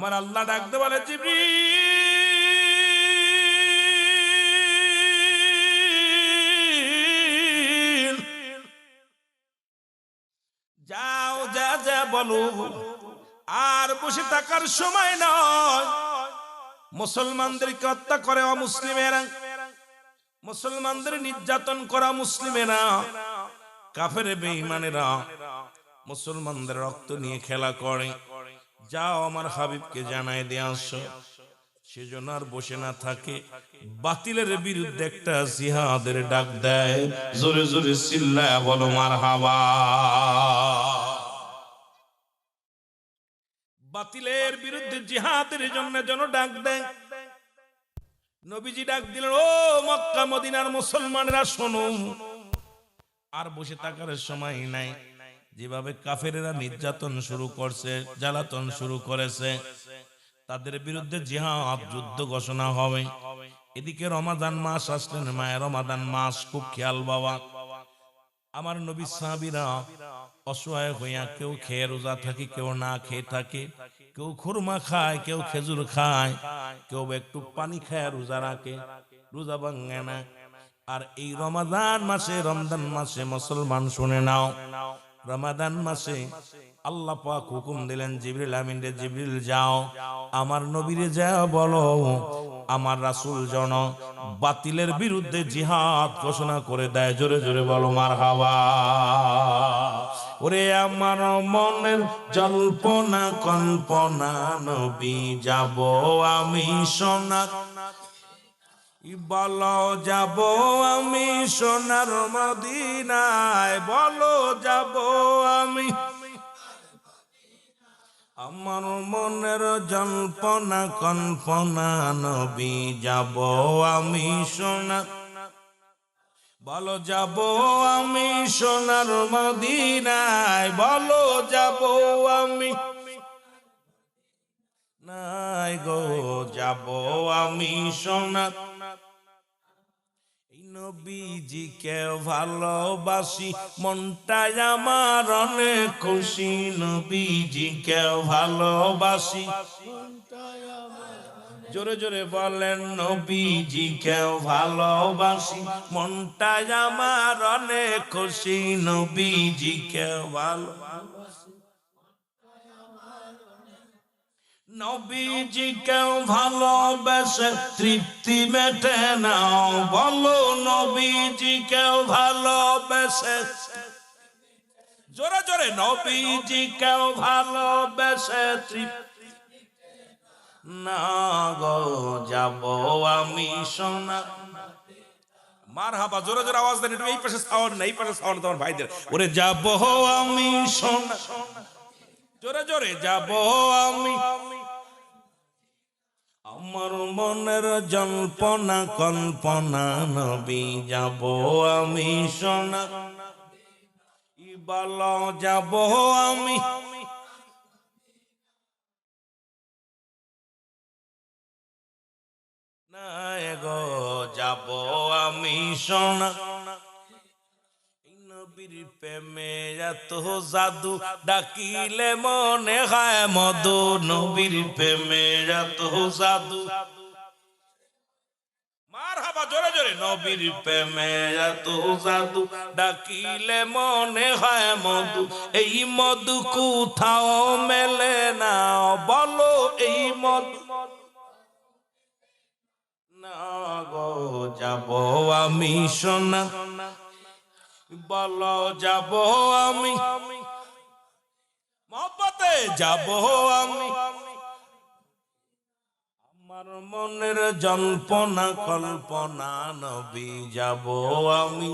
আমার আল্লাহ ডাকতে বলে জিবরিল যাও, যা যা বলো, আর বসে থাকার সময় নয়। মুসলমানদেরকে হত্যা করে অমুসলিমেরা, মুসলমানদের নির্যাতন করা মুসলিমেরা, কাফের বেঈমানেরা মুসলমানদের রক্ত নিয়ে খেলা করে। যাও আমার হাবিবকে জানাই দিয়ে আসো। সেজন্য আর বসে না থাকে, বাতিলের বিরুদ্ধে একটা জিহাদের ডাক দেয়। জোরে জোরে চিল্লায়া বলো মারহাবা। বাতিলের বিরুদ্ধে জিহাদের জন্য যেন ডাক দেয়। নবীজি ডাক দিলেন, ও মক্কা মদিনার মুসলমানেরা শোনো, আর বসে থাকার সময় নাই। যেভাবে কাফেরেরা নির্যাতন শুরু করছে, জ্বালাতন শুরু করেছে, তাদের বিরুদ্ধে জিহাদ যুদ্ধ ঘোষণা হবে। এদিকে রমাদান মাস আসলেন, মায়ের রমাদান মাস, খুব খেয়াল বাবা। আমার নবী সাহাবীরা অসহায় হইয়া কেউ খেয়ে রোজা থাকে, কেউ না খেয়ে থাকে, কেউ খুরমা খায়, কেউ খেজুর খায়, কেউ একটু পানি খায় রোজা রাখে, রোজা ভাঙে না। আর এই রমাদান মাসে, রমজান মাসে মুসলমান শুনে নাও, রমাদান মাসে আল্লাহ পাক হুকুম দিলেন জিবরিল আমিন রে, জিবরিল যাও আমার নবীরে যাও বলো আমার রাসূল যেন বাতিলের বিরুদ্ধে জিহাদ ঘোষণা করে দেয়। জোরে জোরে বলো মারহাবা। ওরে আমার মনের জল্পনা কল্পনা, নবী যাব আমি সোনার, বলো যাব আমি সোনার মদিনায়, বলো যাব আমি। আমার মনের জল্পনা কল্পনা, নবী যাব আমি সোনার, বলো যাব আমি সোনার মদিনায়, বলো যাব আমি। নাই গো যাব আমি সোনার, নবীজিকে ভালোবাসি, মনটাই আমার অনেক খুশি। নবীজিকে ভালোবাসি, জোরে জোরে বলেন নবীজিকে ভালোবাসি, মনটাই আমার অনেক খুশি। নবীজিকে ভালোবাসি, নবীজিকে ভালোবেসে তৃপ্তি মেটে নাও, বলো নবীজিকে ভালোবেসে, জোরে জোরে নবীজিকে ভালোবেসে তৃপ্তি না গো যাব আমি সোনা। মারহাবা, জোরে জোরে আওয়াজ দেন। এই পাশে সাউন্ড নাই, এই পাশে সাউন্ড তোমার ভাইদের। ওরে যাব আমি সোনা, জোরে জোরে যাব আমি। আমার মনের জল্পনা কল্পনা, নবী যাব আমি সোনা, বলো যাব আমি। নাই গো যাব আমি সোনা, নবীর প্রেমে এত জাদু, ডাকিলে মনে হয় মধু। নবীর প্রেমে এত জাদু, মারহাবা জোরে জোরে। নবীর প্রেমে এত জাদু, ডাকিলে মনে হয় মধু। এই মধু কোথাও মেলে না, বলো এই মধু না গো যাব আমি সোনা, বলো যাব আমি। মহব্বতে যাব আমি, আমার মনের জল্পনা কল্পনা, নবী যাব আমি।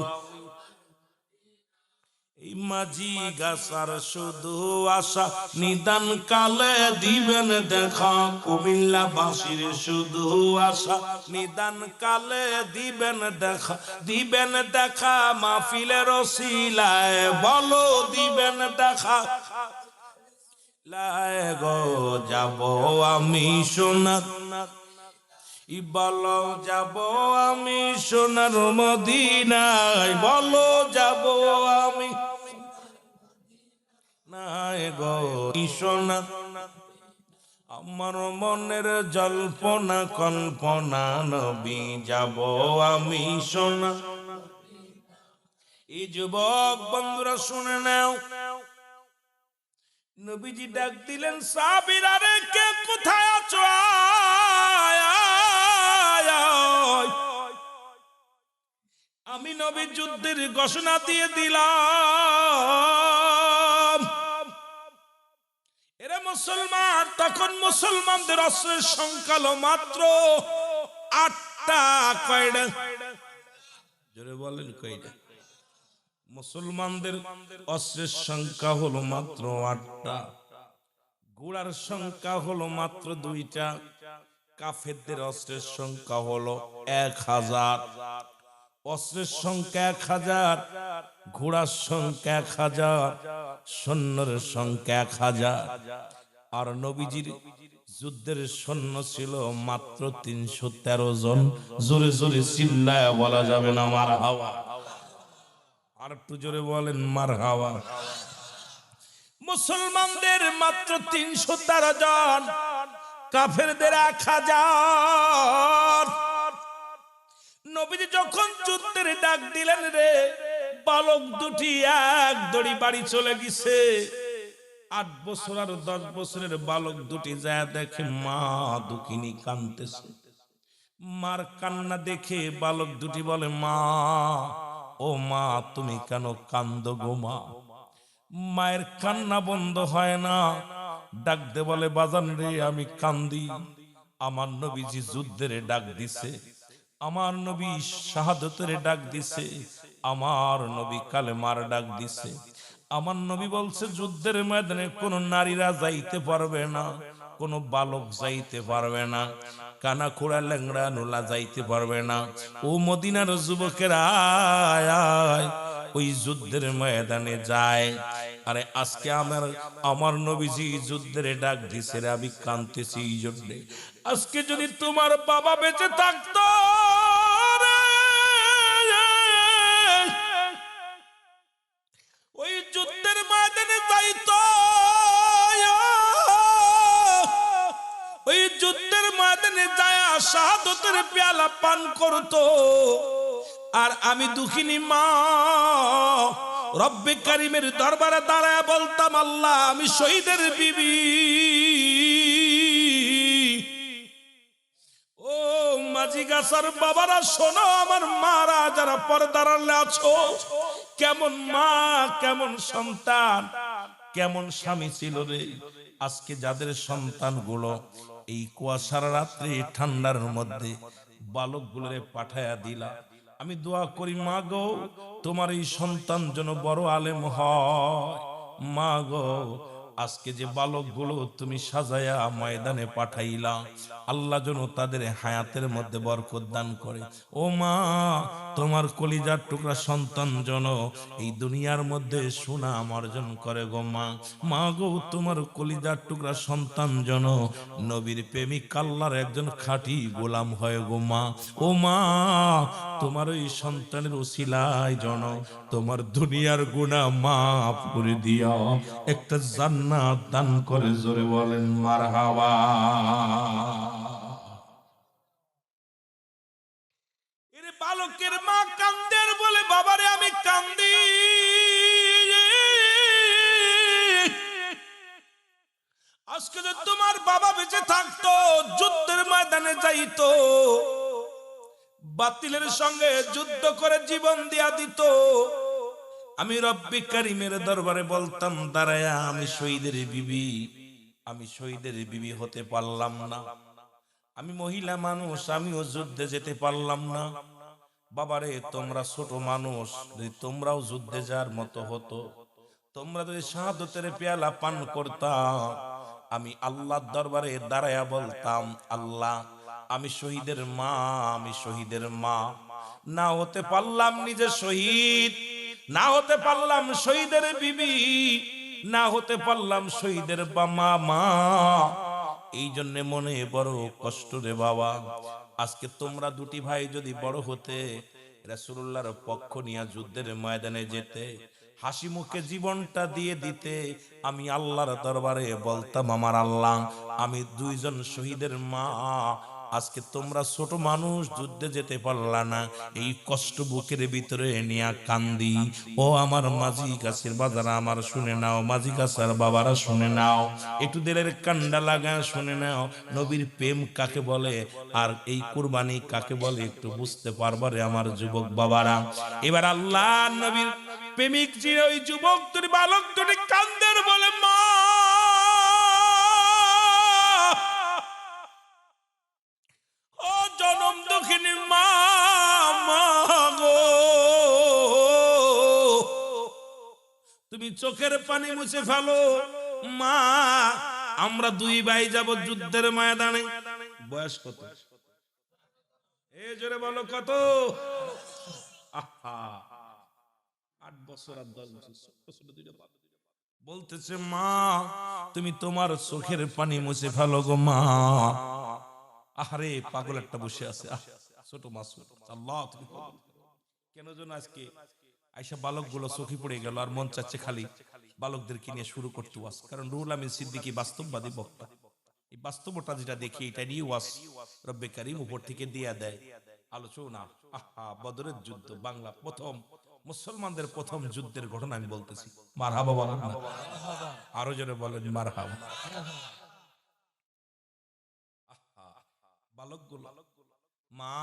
এই মাঝি গাছার শুধু আশা, নিদান কালে দিবেন দেখা। কুমিল্লা বাসীর শুধু আশা, নিদান কালে দিবেন দেখা, দিবেন দেখা মাহফিলের ওসিলায়, বলো দিবেন দেখা। লাই গো যাব আমি সোনার, বলো যাব আমি সোনার মদিনায়, বলো যাব আমি। নাই গো সোনা, আমার মনের জল্পনা কল্পনা নবী যাব আমি সোনা। এই যুবক বন্ধুরা শুনে নাও, নবীজি ডাক দিলেন সাহাবীরা রে কে কোথায় আছো? আয়, আয়, আয়। আমি নবী যুদ্ধের ঘোষণা দিয়ে দিলাম। এরা মুসলমান, তখন মুসলমানদের অস্ত্রের সংখ্যা হলো মাত্র 8টা। কয়টা? জোরে বলেন কয়টা? মুসলমানদের অস্ত্রের সংখ্যা হলো মাত্র 8টা, ঘোড়ার সংখ্যা হলো মাত্র 2টা, কাফেরদের অস্ত্রের সংখ্যা হলো 1000। অস্ত্রের সংখ্যা 1000, ঘোড়ার সংখ্যা 1000, সৈন্যের সংখ্যা 1000। আর নবীজির যুদ্ধের সৈন্য ছিল মাত্র 313 জন। জোরে জোরে চিল্লায় বলা যাবে না মারহাবা? আর একটু জোরে বলেন মারহাবা। মুসলমানদের মাত্র 313 জন, কাফেরদের 1000। নবীজি যখন যুদ্ধের ডাক দিলেন রে, বালক দুটি এক দড়ি বাড়ি চলে গেছে। 8 বছর আর 10 বছরের বালক দুটি যায় দেখে মা দুঃখিনী কাঁদতেছে। মার কান্না দেখে বালক দুটি বলে, মা, ও মা, তুমি কেন কান্দো গো মা? মায়ের কান্না বন্ধ হয় না, ডাক দে বলে, বাজান রে আমি কান্দি, আমার নবীজি যুদ্ধের ডাক দিছে, আমার নবী শাহাদতের ডাক দিছে, আমার নবী কালেমার ডাক দিছে। আমার নবী বলছে যুদ্ধের ময়দানে কোন নারীরা যাইতে পারবে না, কোন বালক যাইতে পারবে না, কানা খোড়া ল্যাংড়া নোলা যাইতে পারবে না। ও মদিনার যুবকেরা আয়, আয়, ওই যুদ্ধের ময়দানে যায়। আরে আজকে আমার নবীজি যুদ্ধের ডাক দিছে রে, আমি কাঁদতেছি এই জন্যে। আজকে যদি তোমার বাবা বেঁচে থাকতো, ওই যুদ্ধের ময়দানে যাইতো, ওই যুদ্ধের ময়দানে যায় শাহাদতের পেয়ালা পান করতো। আর আমি দুঃখিনী মা রব্বে কারিমের দরবারে দাঁড়ায় বলতাম, আল্লাহ আমি শহীদের বিবি। ও মাঝি গাছার বাবারা শোনো, আমার মারা যারা পর্দার আড়ালে আছো, কেমন মা, কেমন সন্তান, কেমন স্বামী ছিল রে। আজকে যাদের সন্তান গুলো এই কুয়াশার রাত্রে ঠান্ডার মধ্যে বালক গুলোরে পাঠায়া দিলা, আমি দোয়া করি মা গো, তোমার এই সন্তান যেন বড় আলেম হয়। মা গো, আজকে যে বালক গুলো তুমি সাজায়া ময়দানে পাঠাইলা, আল্লাহ যেন তাদের হায়াতের মধ্যে বরকত দান করে। ও মা, তোমার কলিজার টুকরা সন্তান যেন এই দুনিয়ার মধ্যে সুনাম অর্জন করে গো মা। মা গো, তোমার কলিজার টুকরা সন্তান যেন নবীর প্রেমিক আল্লাহর একজন খাঁটি গোলাম হয় গো মা। ও মা, তোমার ওই সন্তানের ওসিলায় যেন তোমার দুনিয়ার গুনাহ মাফ করে দিও, একটা জান্নাত দান করে। জোরে বলেন মারহাবা। এর বালকের মা কান্দের বলে, বাবারে আমি কান্দি, আজকে যদি তোমার বাবা বেঁচে থাকতো, যুদ্ধের ময়দানে যাইতো, বাতিলের সঙ্গে যুদ্ধ করে জীবন দিয়া দিত, আমি রব্বে কারিমের দরবারে বলতাম দাঁড়ায়া, আমি শহীদের বিবি, আমি শহীদের বিবি হতে পারলাম না, আমি মহিলা মানুষ, আমিও যুদ্ধে যেতে পারলাম না। বাবারে, তোমরা ছোট মানুষ, তোমরাও যুদ্ধে যাওয়ার মতো হতো, তোমরা যদি শাহাদতের পেয়ালা পান করতাম, আমি আল্লাহর দরবারে দাঁড়ায়া বলতাম, আল্লাহ আমি শহীদের মা, আমি শহীদের মা, না হতে পারলাম নিজে শহীদ, না হতে পারলাম শহীদের বিবি, না হতে পারলাম শহীদের মা মা। এই জন্য মনে বড় কষ্ট রে বাবা। আজকে তোমরা দুটি ভাই যদি বড় হতে, রাসূলুল্লাহর পক্ষ নিয়ে যুদ্ধের ময়দানে যেতে, হাসি মুখে জীবনটা দিয়ে দিতে আমি আল্লাহর দরবারে বলতাম, আমার আল্লাহ, আমি দুইজন শহীদের মা, আজকে তোমরা ছোট মানুষ যুদ্ধে যেতে পারলা না, এই কষ্ট বুকের ভিতরে নিয়ে কান্দি। ও আমার মাঝি গাছের বাজারা আমার শুনে নাও, মাঝি গাছার বাবারা শুনে নাও, একটু দিলের কান্ডা লাগা শুনে নাও, নবীর প্রেম কাকে বলে আর এই কুরবানি কাকে বলে একটু বুঝতে পারবারে আমার যুবক বাবারা। এবার আল্লাহ নবীর প্রেমিক যে ওই যুবক দুটি বালক দুটি কান্দের বলে, মা ও জনম দুঃখিনী মা, মা গো, তুমি চোখের পানি মুছে ফেলো মা, আমরা দুই ভাই যাব যুদ্ধের ময়দানে। বয়স কত? এ জোরে বলো কত? আহা, 8 বছর আর 10 বছর দুইটা বাপ। বলতেছে, মা তুমি তোমার চোখের পানি মুছে ফেলো গো মা। আহারে পাগল একটা বসে আছে, ছোট মাসুদ, আল্লাহ তুমি কেন যেন আজকে আইসা বালক গুলো চোখে পড়ে গেল, আর মন চাচ্ছে খালি বালকদেরকে নিয়ে শুরু করতে ওয়াজ। কারণ রুহুল আমিন সিদ্দিকী বাস্তববাদী বক্তা, এই বাস্তবতা যেটা দেখি এটা নিয়ে ওয়াজ রব্বে কারীম উপর থেকে দিয়ে দেয় আলোচনা। আহা, বদরের যুদ্ধ, বাংলা প্রথম মুসলমানদের প্রথম যুদ্ধের ঘটনা আমি বলতেছি। মারহাবা বলেন না, আরো জোরে বলেন মারহাবা। বালকগুলো, মা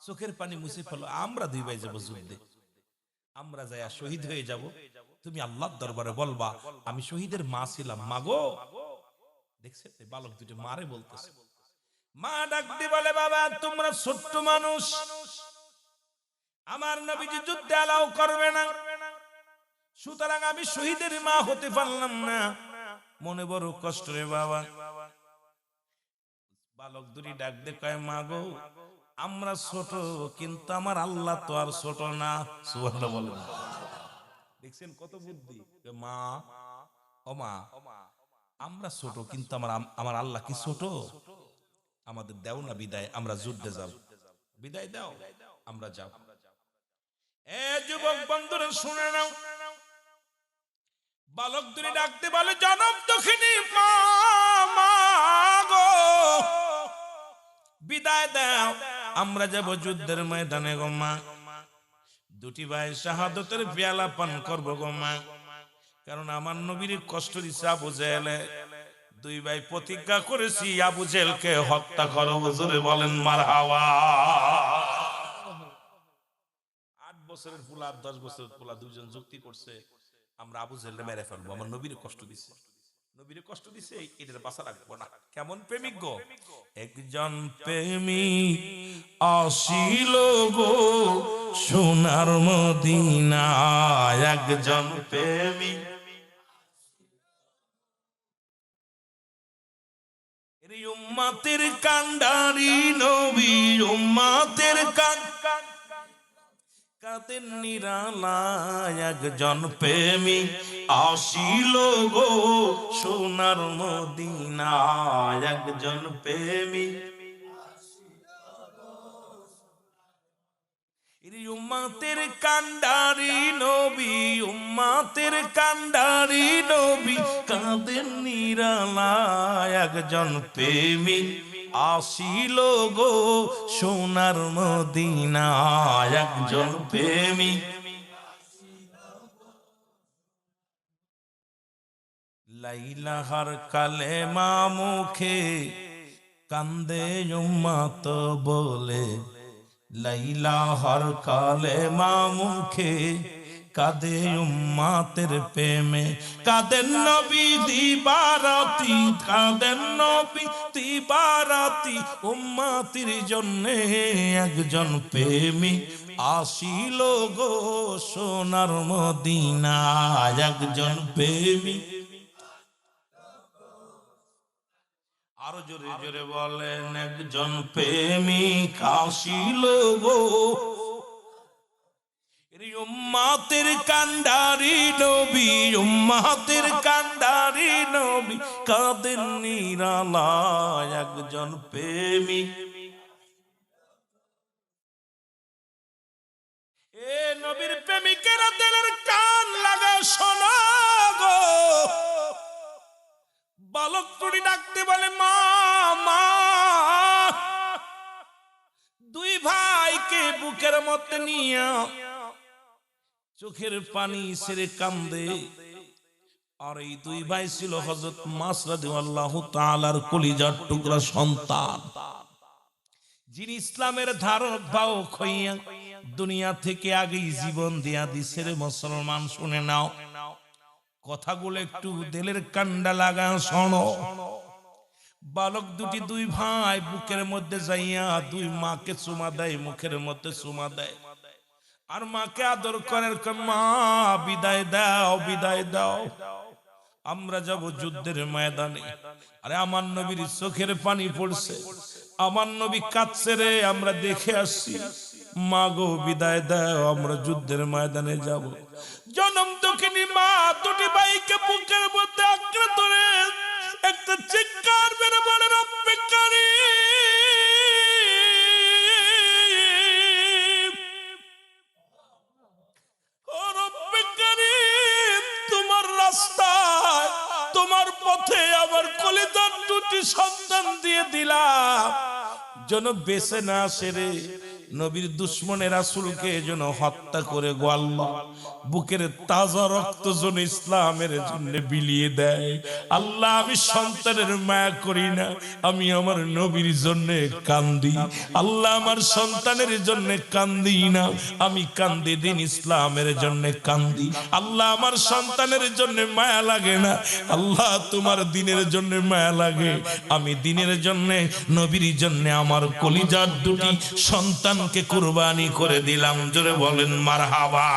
চোখের পানি মুছে ফেলো, আমরা দুই ভাই যাবো যুদ্ধে, আমরা যাইয়া শহীদ হয়ে যাব, তুমি আল্লাহর দরবারে বলবা আমি শহীদের মা ছিলাম। মা গো, দেখছেন বালক দুটো মারে বলতেছে। মা ডাক দিয়ে বলে, বাবা তোমরা ছোট্ট মানুষ, আমার নবীজি যুদ্ধে অ্যালাউ করবে না, সুতরাং আমি শহীদের মা হতে পারলাম না, মনে বড় কষ্ট রে বাবা। বালক দুটি ডাক দিয়ে কয়, মা গো আমরা ছোট, কিন্তু আমার আল্লাহ তো আর ছোট না। সুবহানাল্লাহ বলেন। দেখছেন কত বুদ্ধি। মা, ও মা, আমরা ছোট কিন্তু আমার আল্লাহ কি ছোট? আমাদের দাও না বিদায়, আমরা যুদ্ধে যাব, বিদায় দাও, আমরা যাব। এ যুবক বন্ধুরা শুনে নাও, বালক দুটি ডাকতে বলে, জনম দুঃখিনী মা, মা গো বিদায় দাও, আমরা যাব যুদ্ধের ময়দানে গো মা। দুটি ভাই শাহাদতের পেয়ালা পান করবো গো মা, কারণ আমার নবীর কষ্ট দিছে আবু জেহেলে। দুই ভাই প্রতিজ্ঞা করেছি আবু জেহেলকে হত্যা করব। জোরে বলেন মারহাবা। 8 বছরের পোলা, 10 বছরের পোলা দুইজন যুক্তি করছে, আমরা আবু জেহেলকে মেরে ফেলবো, আমার নবীর কষ্ট দিছে, নবীর কষ্ট দিছে, এটার বাঁচা রাখবো না। কেমন প্রেমিক গো! একজন প্রেমিক আসিল গো সোনার মদিনা, একজন প্রেমিক, উম্মতের কান্ডারি নবী, উম্মতের কাদের নিরালায়, একজন প্রেমিক আসিল গো সোনার মদিনা, একজন প্রেমিক, উম্মতের কান্ডারি নবী, উম্মতের কান্ডারি নবী, কাদের নিরালায়, একজন প্রেমিক আসিল গো সোনার মদিনা, একজন প্রেমিক। লাইলাহার কালেমা মুখে কান্দে উম্মত বলে, লাইলাহার কালেমা মুখে কাঁদে উম্মতের প্রেমে, কাঁদেন নবী দিবারাতি, কাঁদেন নবী দিবারাতি, উম্মতির জন্যে একজন প্রেমিক আসিল গো সোনার মদিনা, একজন প্রেমিক। আরো জোরে জোরে বলেন, একজন প্রেমিক আসিল গো উম্মতের কান্ডারি নবী, উম্মতের কান্ডারি নবী, কাদের নিরালায়, একজন প্রেমিক। এ নবীর প্রেমিকেরা দিলের কান লাগা শোনো গো, বালক টুরি ডাকতে বলে মা মা। দুই ভাইকে বুকের মধ্যে নিয়ে চোখের পানি ছেড়ে কান্দে। আর এই দুই ভাই ছিল হযরত মাস রাদিয়াল্লাহু তাআলার কলিজার টুকরা সন্তান, যিনি ইসলামের ধারক বাহক হইয়া দুনিয়া থেকে আগেই জীবন দিয়া দিছে। রে মুসলমান শুনে নাও, কথাগুলো একটু দিলের কান্ডা লাগা শোনো। বালক দুটি দুই ভাই বুকের মধ্যে যাইয়া দুই মাকে চুমা দেয়, মুখের মধ্যে চুমা দেয়, আর মাকে আদর করার মা বিদায় দাও বিদায় দাও, আমরা যাব যুদ্ধের ময়দানে। আরে আমার নবীর চোখের পানি পড়ছে, আমার নবী কাঁদছে রে, আমরা দেখে আসছি। মা গো বিদায় দাও, আমরা যুদ্ধের ময়দানে যাব। জনম দুঃখিনী মা দুটি ভাইকে বুকের মধ্যে আঁকড়ে ধরে একটা চিৎকার মেরে বলে রব্বে কারীম, ও রব্বে কারীম, তোমার রাস্তায় তোমার পথে আমার কলিজার দুটি সন্তান দিয়ে দিলাম, যেন বেঁচে না আসে রে। নবীর দুশ্মনের রাসূলকে যেন হত্যা করে গো আল্লাহ, বুকের তাজা রক্ত যেন ইসলামের জন্য বিলিয়ে দেয়। আল্লাহ আমি সন্তানের মায়া করি না, আমি আমার নবীর জন্য কান্দি। আল্লাহ আমার সন্তানের জন্য কান্দি না, আমি কান্দি দিন ইসলামের জন্য কান্দি। আল্লাহ আমার সন্তানের জন্য মায়া লাগে না, আল্লাহ তোমার দিনের জন্য মায়া লাগে। আমি দিনের জন্য নবীর জন্য আমার কলিজার দুটি সন্তানকে কুরবানি করে দিলাম। জোরে বলেন মারহাবা।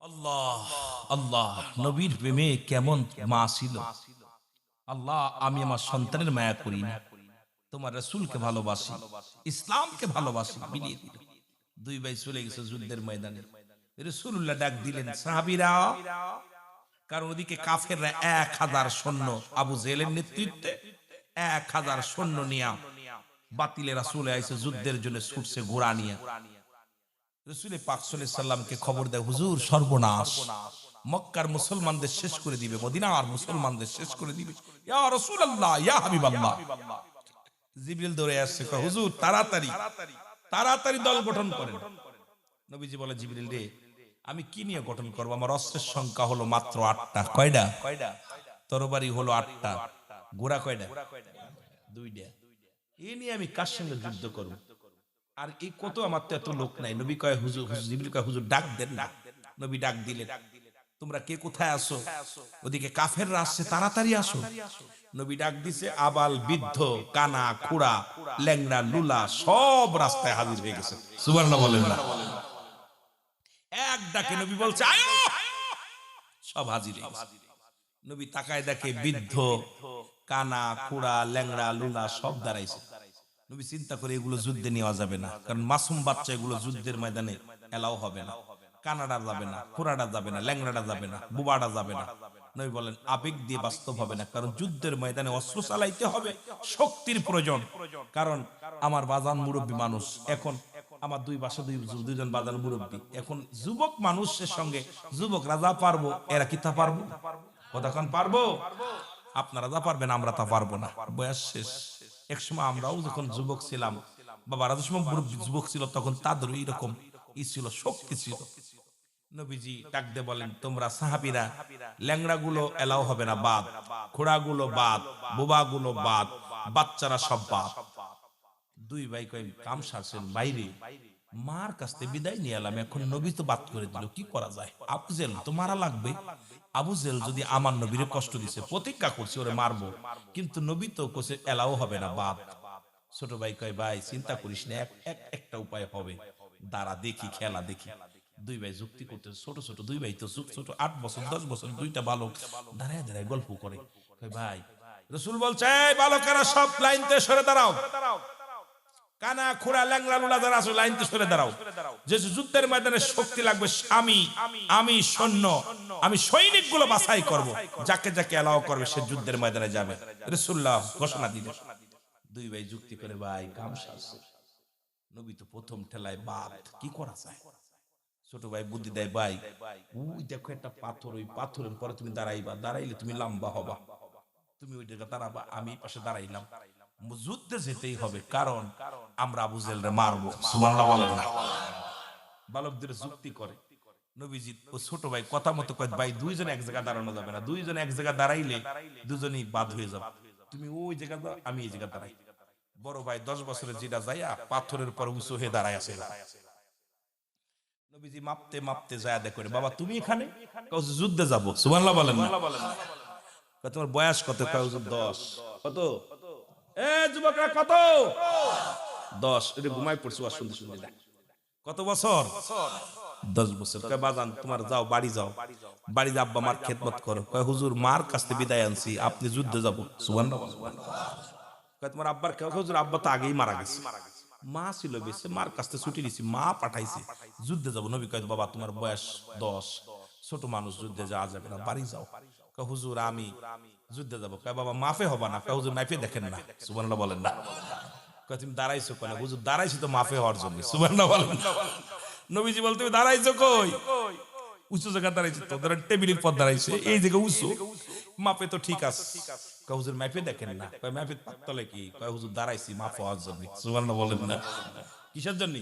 আল্লাহ আল্লাহ, নবীর প্রেমে কেমন মা ছিল। আল্লাহ আমি আমার সন্তানের মায়া করি না, তোমার রাসূলকে ভালোবাসি, ইসলামকে ভালোবাসি, বিলিয়ে দিল। দুই ভাই চলে গেছে যুদ্ধের ময়দানে। রাসূলুল্লাহ ডাক দিলেন সাহাবীরা, কারণ ওদিকে কাফেররা 1000 সৈন্য আবু জেহেলের নেতৃত্বে 1000 সৈন্য নিয়ে বাতিলে রাসূল আইছে যুদ্ধের জন্য ছুটছে ঘোড়া নিয়ে। রাসূল পাক সাল্লাল্লাহু আলাইহি সাল্লামকে খবর দেয় হুজুর সর্বনাশ, মক্কার মুসলমানদের শেষ করে দিবে, মদিনার মুসলমানদের শেষ করে দিবে। ইয়া রাসূলুল্লাহ ইয়া হাবিবাল্লাহ, জিবরিল দৌড়ে আসছে, কয় হুজুর তাড়াতাড়ি তাড়াতাড়ি দল গঠন করেন। নবীজি বলে জিবরিল রে আমি কি নিয়ে গঠন করব, আমার অস্ত্রের সংখ্যা হলো মাত্র 8টা। কয়টা? তরবারি হলো 8টা, ঘোড়া কয়টা? 2টা। এই নিয়ে আমি কার সঙ্গে যুদ্ধ করব? আর এই কত, আমার তো এত লোক নাই। নবী কয় হুজুর, জিবরিল কয় হুজুর ডাক দেন না। নবী ডাক দিলেন, তোমরা কে কোথায় আসো? ওদিকে কাফেররা আসছে, তাড়াতাড়ি আসো। নবী ডাক দিছে, আবাল বৃদ্ধ কানা খুড়া ল্যাংড়া লুলা সব রাস্তায় হাজির হয়ে গেছে। সুবহানাল্লাহ বলেন না? এক ডাকে নবী বলছে আয়ো, সব হাজির হয়ে গেছে। নবী তাকায় দেখে বৃদ্ধ কানা খুড়া ল্যাংড়া লুলা সব দাঁড়াইছে। নবী চিন্তা করে এগুলো যুদ্ধে নেওয়া যাবে না, কারণ মাসুম বাচ্চা এগুলো যুদ্ধের ময়দানে এলাও হবে না। কানাডা যাবে না, খুড়াটা যাবে না, ল্যাংড়াটা যাবে না, বুবাটা যাবে না। নবী বলেন আবেগ দিয়ে বাস্তব হবে না, কারণ যুদ্ধের ময়দানে অস্ত্র চালাইতে হবে, শক্তির প্রয়োজন। কারণ আমার বাজান মুরব্বী মানুষ, এখন আমার দুইজন বাজান মুরব্বী, এখন যুবক মানুষের সঙ্গে যুবক রাজা পারবো, এরা কি তা পারবো? কতক্ষণ পারবো? আপনারা যা পারবেন আমরা তা পারবো না, বয়স শেষ। একসময় আমরাও যখন যুবক ছিলাম, বাবারা যখন যুবক ছিল, তখন তাদের এইরকম ছিল, শক্তি ছিল। নবীজি ডাক দিয়ে বলেন তোমরা সাহাবীরা ল্যাংড়া গুলো এলাও হবে না, বাদ, ঘোড়া গুলো বাদ, বোবা গুলো বাদ, বাচ্চারা সব বাদ। দুই ভাই কয় কাম সারছেন বাইরে, মার কাছ থেকে বিদায় নিয়ে এলাম, এখন নবী তো বাদ করে দিল, কি করা যায়? আবু জেহেল তো মারা লাগবে। আবু জেহেল যদি আমার নবীরে কষ্ট দিছে, প্রতিজ্ঞা করছে ওরে মারবো, কিন্তু নবী তো কোসে এলাও হবে না, বাদ। ছোট ভাই কয় ভাই চিন্তা করিস না, একটা উপায় হবে, দাঁড়া দেখি, খেলা দেখি। দুই ভাই যুক্তি করতে, ছোট ছোট দুই ভাই তো ছোট 8 বছর 10 বছর, দুইটা বালক দাঁড়ায় দাঁড়ায় গল্প করে। কয় ভাই রাসূল বলছে, এই বালকেরা সব লাইনতে সরে দাঁড়াও, কানা খোড়া ল্যাংড়া লুলা যারা আছে লাইনতে সরে দাঁড়াও। যে যুদ্ধের ময়দানে শক্তি লাগবে, আমি সৈন্য, আমি সৈনিকগুলো বাছাই করব, যাকে যাকে এলাও করবে সে যুদ্ধের ময়দানে যাবে। রাসূলুল্লাহ ঘোষণা দিলেন। দুই ভাই যুক্তি করে, ভাই কাম সারছে, নবী তো প্রথম ঠেলায় বাদ, কি করা যায়? ছোট ভাই বুদ্ধি দেয়, ভাই ওই দেখো একটা পাথর, ওই পাথরের পরে তুমি দাঁড়াইবা, দাঁড়াইলে তুমি লম্বা হবা, তুমি ওই জায়গা দাঁড়াবা, আমি পাশে দাঁড়াইলাম, যুদ্ধে যেতেই হবে, কারণ আমরা আবু জেহেলরে মারবো। সুবহানাল্লাহ বলেন না? বালকদের যুক্তি করে। নবীজি ও ছোট ভাই কথা মতো কয়, ভাই দুইজন এক জায়গা দাঁড়ানো যাবে না, দুইজন এক জায়গা দাঁড়াইলে দুজনই বাদ হয়ে যাবে, তুমি ওই জায়গা দাও, আমি এই জায়গা দাঁড়াই। বড় ভাই 10 বছরের যেটা যাইয়া পাথরের পর উঁচু হয়ে দাঁড়ায় আছে। নবীজি মাপতে মাপতে যায় দেখে, বাবা তুমি এখানে? যুদ্ধে যাবো। সুবহানাল্লাহ বলেন না? তোমার বয়স কত? 10। কত? এ যুবকরা কত? 10। এটা ঘুমাই পড়ছো আর শুনতে শুনতে। কত বছর? 10 বছর। কয় বাজান তোমার যাও, বাড়ি যাও, বাড়ি আব্বা মার খেদমত করো। কয় হুজুর মার কাছ থেকে বিদায় আনছি, আপনি যুদ্ধে যাবো। সুবহানাল্লাহ। কয় তোমার আব্বার কে? হুজুর আব্বা তো আগেই মারা গেছে, মা ছিল বেঁচে, মার কাছ থেকে ছুটি নিছি, মা পাঠাইছে, যুদ্ধে যাবো। নবী কয়, বাবা তোমার বয়স 10, ছোট মানুষ, যুদ্ধে যাওয়া যাবে না, বাড়ি যাও। কয় হুজুর আমি যুদ্ধে যাবো। কয় বাবা মাফে হবা না? কয় হুজুর মাফে দেখেন না। সুবহানাল্লাহ বলেন না? কয় তুমি দাঁড়াইছো কেন? হুজুর দাঁড়াইছি তো মাফে হওয়ার জন্য। সুবহানাল্লাহ বলেন না? নবীজি বলতে, তুমি দাঁড়াইছো কই? উঁচু জায়গা দাঁড়াইছো তো, ধরেন টেবিলের পর দাঁড়াইছে, এই জায়গা উঁচু, মাপে তো ঠিক আছে। কয় হুজুর মাপে দেখেন না? কয় মাপে পাতলে কি? কয় হুজুর দাঁড়াইছি মাফ হওয়ার জন্য। সুবহানাল্লাহ বলেন না? কিসের জন্য?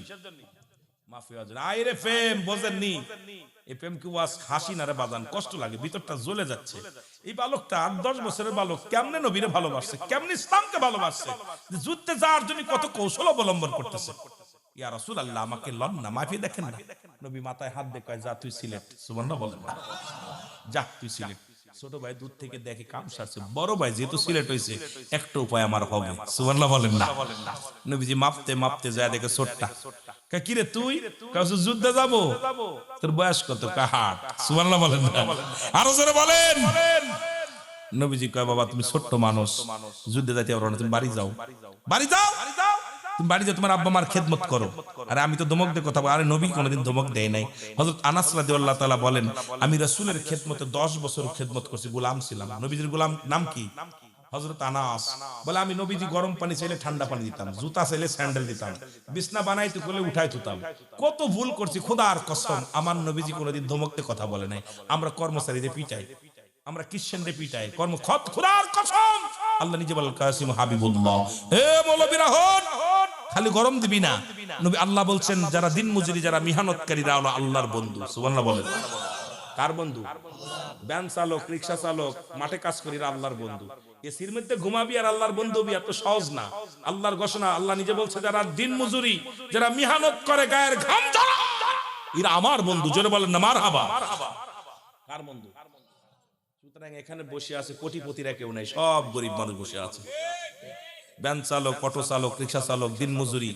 মাফ হওয়ার জন্য। আইরে প্রেম বোঝেননি? এই প্রেম কি ওয়াজ হাসি না রে বাজান, কষ্ট লাগে, ভিতরটা জ্বলে যাচ্ছে। এই বালকটা 8-10 বছরের বালক কেমনে নবীরে ভালোবাসছে, কেমনে ইসলামকে ভালোবাসছে, যুদ্ধে যাওয়ার জন্য কত কৌশল অবলম্বন করতেছে। ইয়া রাসূলুল্লাহ আমাকে লন না, মাফি দেখেন না? নবী মাথায় হাত দিয়ে কয়, যা তুই সিলেট। সুবহানাল্লাহ বলেন না? যা তুই সিলেট। ছোট ভাই দূর থেকে দেখে কাম সারছে, বড় ভাই যেহেতু সিলেট হইছে, একটা উপায় আমার হবে। সুবহানাল্লাহ বলেন না? নবীজি মাপতে মাপতে যায় দেখে ছোটটা। কয় কি রে তুই? কয় যুদ্ধে যাবো। তোর বয়স কত? কয় 8। সুবহানাল্লাহ বলেন না? আরো জোরে বলেন। নবীজি কয়, বাবা তুমি ছোট্ট মানুষ, যুদ্ধে যাইতে পারো না, তুমি বাড়ি যাও, বাড়ি যাও, তুমি বাড়ি যাও, তোমার আব্বা মার খেদমত করো। আরে আমি তো ধমক দিয়ে কথা বলি? আরে নবী কোনোদিন ধমক দেয় নাই। হযরত আনাস রাদিয়াল্লাহু তাআলা বলেন, আমি রাসূলের খেদমতে 10 বছর খেদমত করছি, গোলাম ছিলাম। নবীজির গোলাম নাম কি? হযরত আনাস বলে, আমি নবীজি গরম পানি চাইলে ঠান্ডা পানি দিতাম, জুতা চাইলে স্যান্ডেল দিতাম, বিছনা বানাইতে বলে উঠাই তুতাম, কত ভুল করছি, খোদার কসম আমার নবীজি কোনোদিন ধমকতে কথা বলে নাই। আমরা কর্মচারীদের পিটাই, আমরা ক্রিশ্চিয়ানদের পিটাই, কর্ম খোদার কসম। আল্লাহ নিজে বলেন, কাসিম হাবিবুল্লাহ, হে মৌলবীরা হন, খালি গরম দিবি না। নবী আল্লাহ বলছেন, যারা দিন মজুরি, যারা মেহনতকারীরা হলো আল্লাহর বন্ধু। সুবহানাল্লাহ বলেন। কার বন্ধু? ভ্যান চালক, রিকশা চালক, মাঠে কাজ করিরা আল্লাহর বন্ধু। এসির মধ্যে ঘুমাবি আর আল্লাহর বন্ধু হবি, এত সহজ না। আল্লাহর ঘোষণা, আল্লাহ নিজে বলছে, যারা দিন মজুরি, যারা মেহনত করে, গায়ের ঘাম ঝরায়, এরা আমার বন্ধু। জোরে বলেন না মারহাবা? কার বন্ধু? সুতরাং এখানে বসে আছে কোটিপতিরা কেউ নাই, সব গরিব মানুষ বসে আছে। ভ্যান চালক, অটো চালক, রিকশা চালক, দিন মজুরি,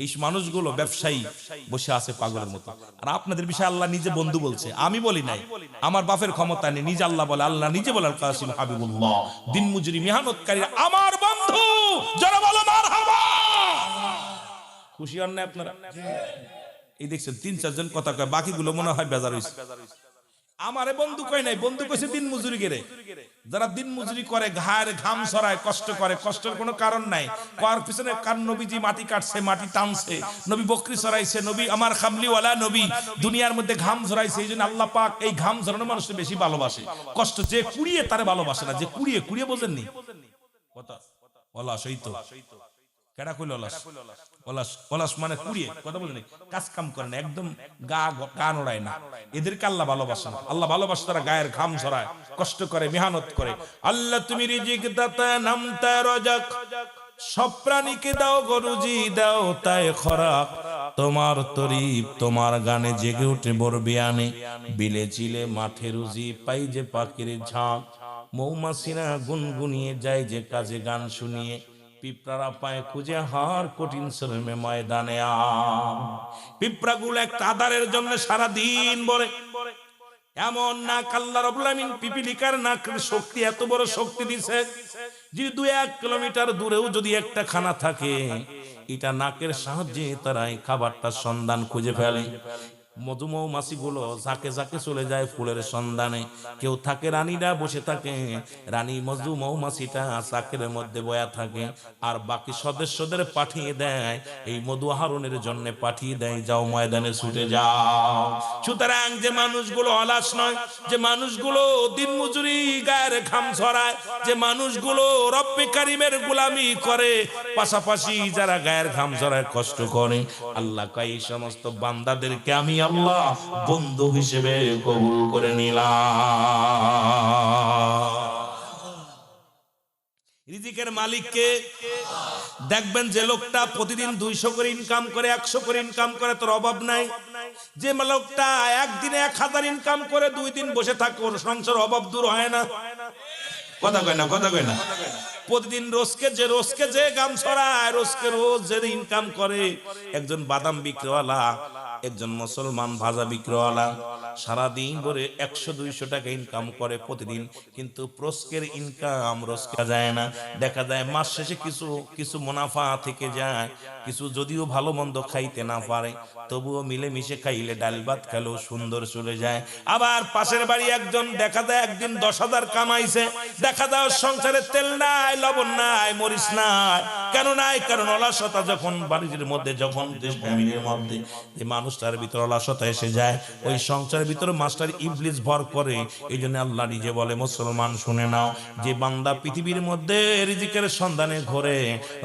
এই মানুষগুলো ব্যবসায়ী বসে আছে পাগলের মতো। আর আপনাদের বিষয়ে আল্লাহ নিজে বন্ধু বলছে, আমি বলি নাই, আমার বাপের ক্ষমতা নেই, নিজে আল্লাহ বলে। আল্লাহ নিজে বলে, কাসিম হাবিবুল্লাহ, দিন মজুরি মেহনতকারীরা আমার বন্ধু। যারা বলো মারহাবা। খুশি হন না আপনারা? এই দেখছেন 3-4 জন কথা কয়, বাকিগুলো মনে হয় বেজার হইছে। আমারে বন্ধু কয় নাই, বন্ধু কইছে দিন মজুরি গেরে। যারা দিন মজুরি করে, ঘায়ের ঘাম ছড়ায়, কষ্ট করে, কষ্টের কোনো কারণ নাই, কার পিছনে কার নবীজি মাটি কাটছে, মাটি টানছে, নবী বকরি ছড়াইছে, নবী আমার খামলিওয়ালা নবী দুনিয়ার মধ্যে ঘাম ছড়াইছে। এই জন্য আল্লাহ পাক এই ঘাম ছড়ানো মানুষকে বেশি ভালোবাসে। কষ্ট যে কুড়িয়ে তারে ভালোবাসে না, যে কুড়িয়ে কুড়িয়ে, বোঝেননি কথা? ওলাস, এই তো কেডা কইল ওলাস? ওলাস, ওলাস মানে কুড়িয়ে, কথা বলেন, কাজ কাম করে না, একদম গা নড়ায় না, এদেরকে আল্লাহ ভালোবাসে না। আল্লাহ ভালোবাসে তারা গায়ের ঘাম ঝরায়, কষ্ট করে, মেহনত করে। আল্লাহ তুমি রিজিক দাতা, নামতা রাজাক, সব প্রাণীকে দাও গরুজি, দাও তাই খরাক, তোমার তরিব তোমার গানে জেগে উঠে বরবিয়ানে, বিলে চিলে মাঠে রুজি পাই যে পাখির ঝাঁক, মৌমাছিরা গুনগুনিয়ে যায় যে কাজে গান শুনিয়ে, পিঁপড়ারা পায় খুঁজে হার কঠিন শ্রমে ময়দানে। পিঁপড়াগুলো এক আদারের জন্য সারা দিন বলে, এমন নাক আল্লাহ রাব্বুল আমিন পিপিলিকার নাকের শক্তি এত বড় শক্তি দিছে যে 2-1 কিলোমিটার দূরেও যদি একটা খানা থাকে এটা নাকের সাহায্যে তারা এই খাবারটার সন্ধান খুঁজে ফেলে। মধুমৌমাছি গুলো ঝাঁকে ঝাঁকে চলে যায় ফুলের সন্ধানে। কেউ থাকে রানীরা বসে থাকে, রানী মধুমৌমাছিটা চাকের মধ্যে বয়া থাকে আর বাকি সদস্যদের পাঠিয়ে দেয় এই মধু আহরণের জন্য, পাঠিয়ে দেয় যাও ময়দানে ছুটে যাও। সুতরাং যে মানুষগুলো অলস নয়, যে মানুষগুলো দিনমজুরি গায়ের ঘাম ঝরায়, যে মানুষগুলো রব্বে কারিমের গোলামি করে, পাশাপাশি যারা গায়ের ঘাম ঝরায় কষ্ট করে, আল্লাহ কয় এই সমস্ত বান্দাদেরকে আমি আল্লাহ বন্ধু হিসেবে কবুল করে নিলাম। রিজিকের মালিককে দেখবেন, যে লোকটা প্রতিদিন 200 করে ইনকাম করে, 100 করে ইনকাম করে, তোর অভাব নাই। যে লোকটা একদিনে 1000 ইনকাম করে 2 দিন বসে থাকে, ওর সংসার অভাব দূর হয় না। কথা কয় না, কথা কয় না। প্রতিদিন রোজকে যে গাম ছড়ায়, রোজ যে ইনকাম করে, একজন বাদাম বিক্রিওয়ালা, একজন মুসলমান ভাজা বিক্রিওয়ালা সারাদিন ধরে 100-200 টাকা ইনকাম করে প্রতিদিন, কিন্তু প্রস্কের ইনকাম রোজকা যায় না। দেখা যায় মাস শেষে কিছু মুনাফা থেকে যায়, কিছু যদিও ভালো মন্দ খাইতে না পারে তবুও মিলেমিশে খাইলে ডাল ভাত খেলেও সুন্দর চলে যায়। আবার পাশের বাড়ি একজন দেখা যায় একদিন 10,000 কামাইছে, দেখা যায় সংসারে তেল নাই, লবণ নাই, মরিচ নাই। কেন নাই? কারণ অলসতা যখন বাড়ির মধ্যে, যখন ফ্যামিলির মধ্যে এই মানুষটার ভিতর অলসতা এসে যায়, ওই সংসারের ভিতরে মাস্টার ইবলিস ভর করে। এই জন্য আল্লাহ নিজে বলে, মুসলমান শুনে নাও, যে বান্দা পৃথিবীর মধ্যে রিজিকের সন্ধানে ঘোরে,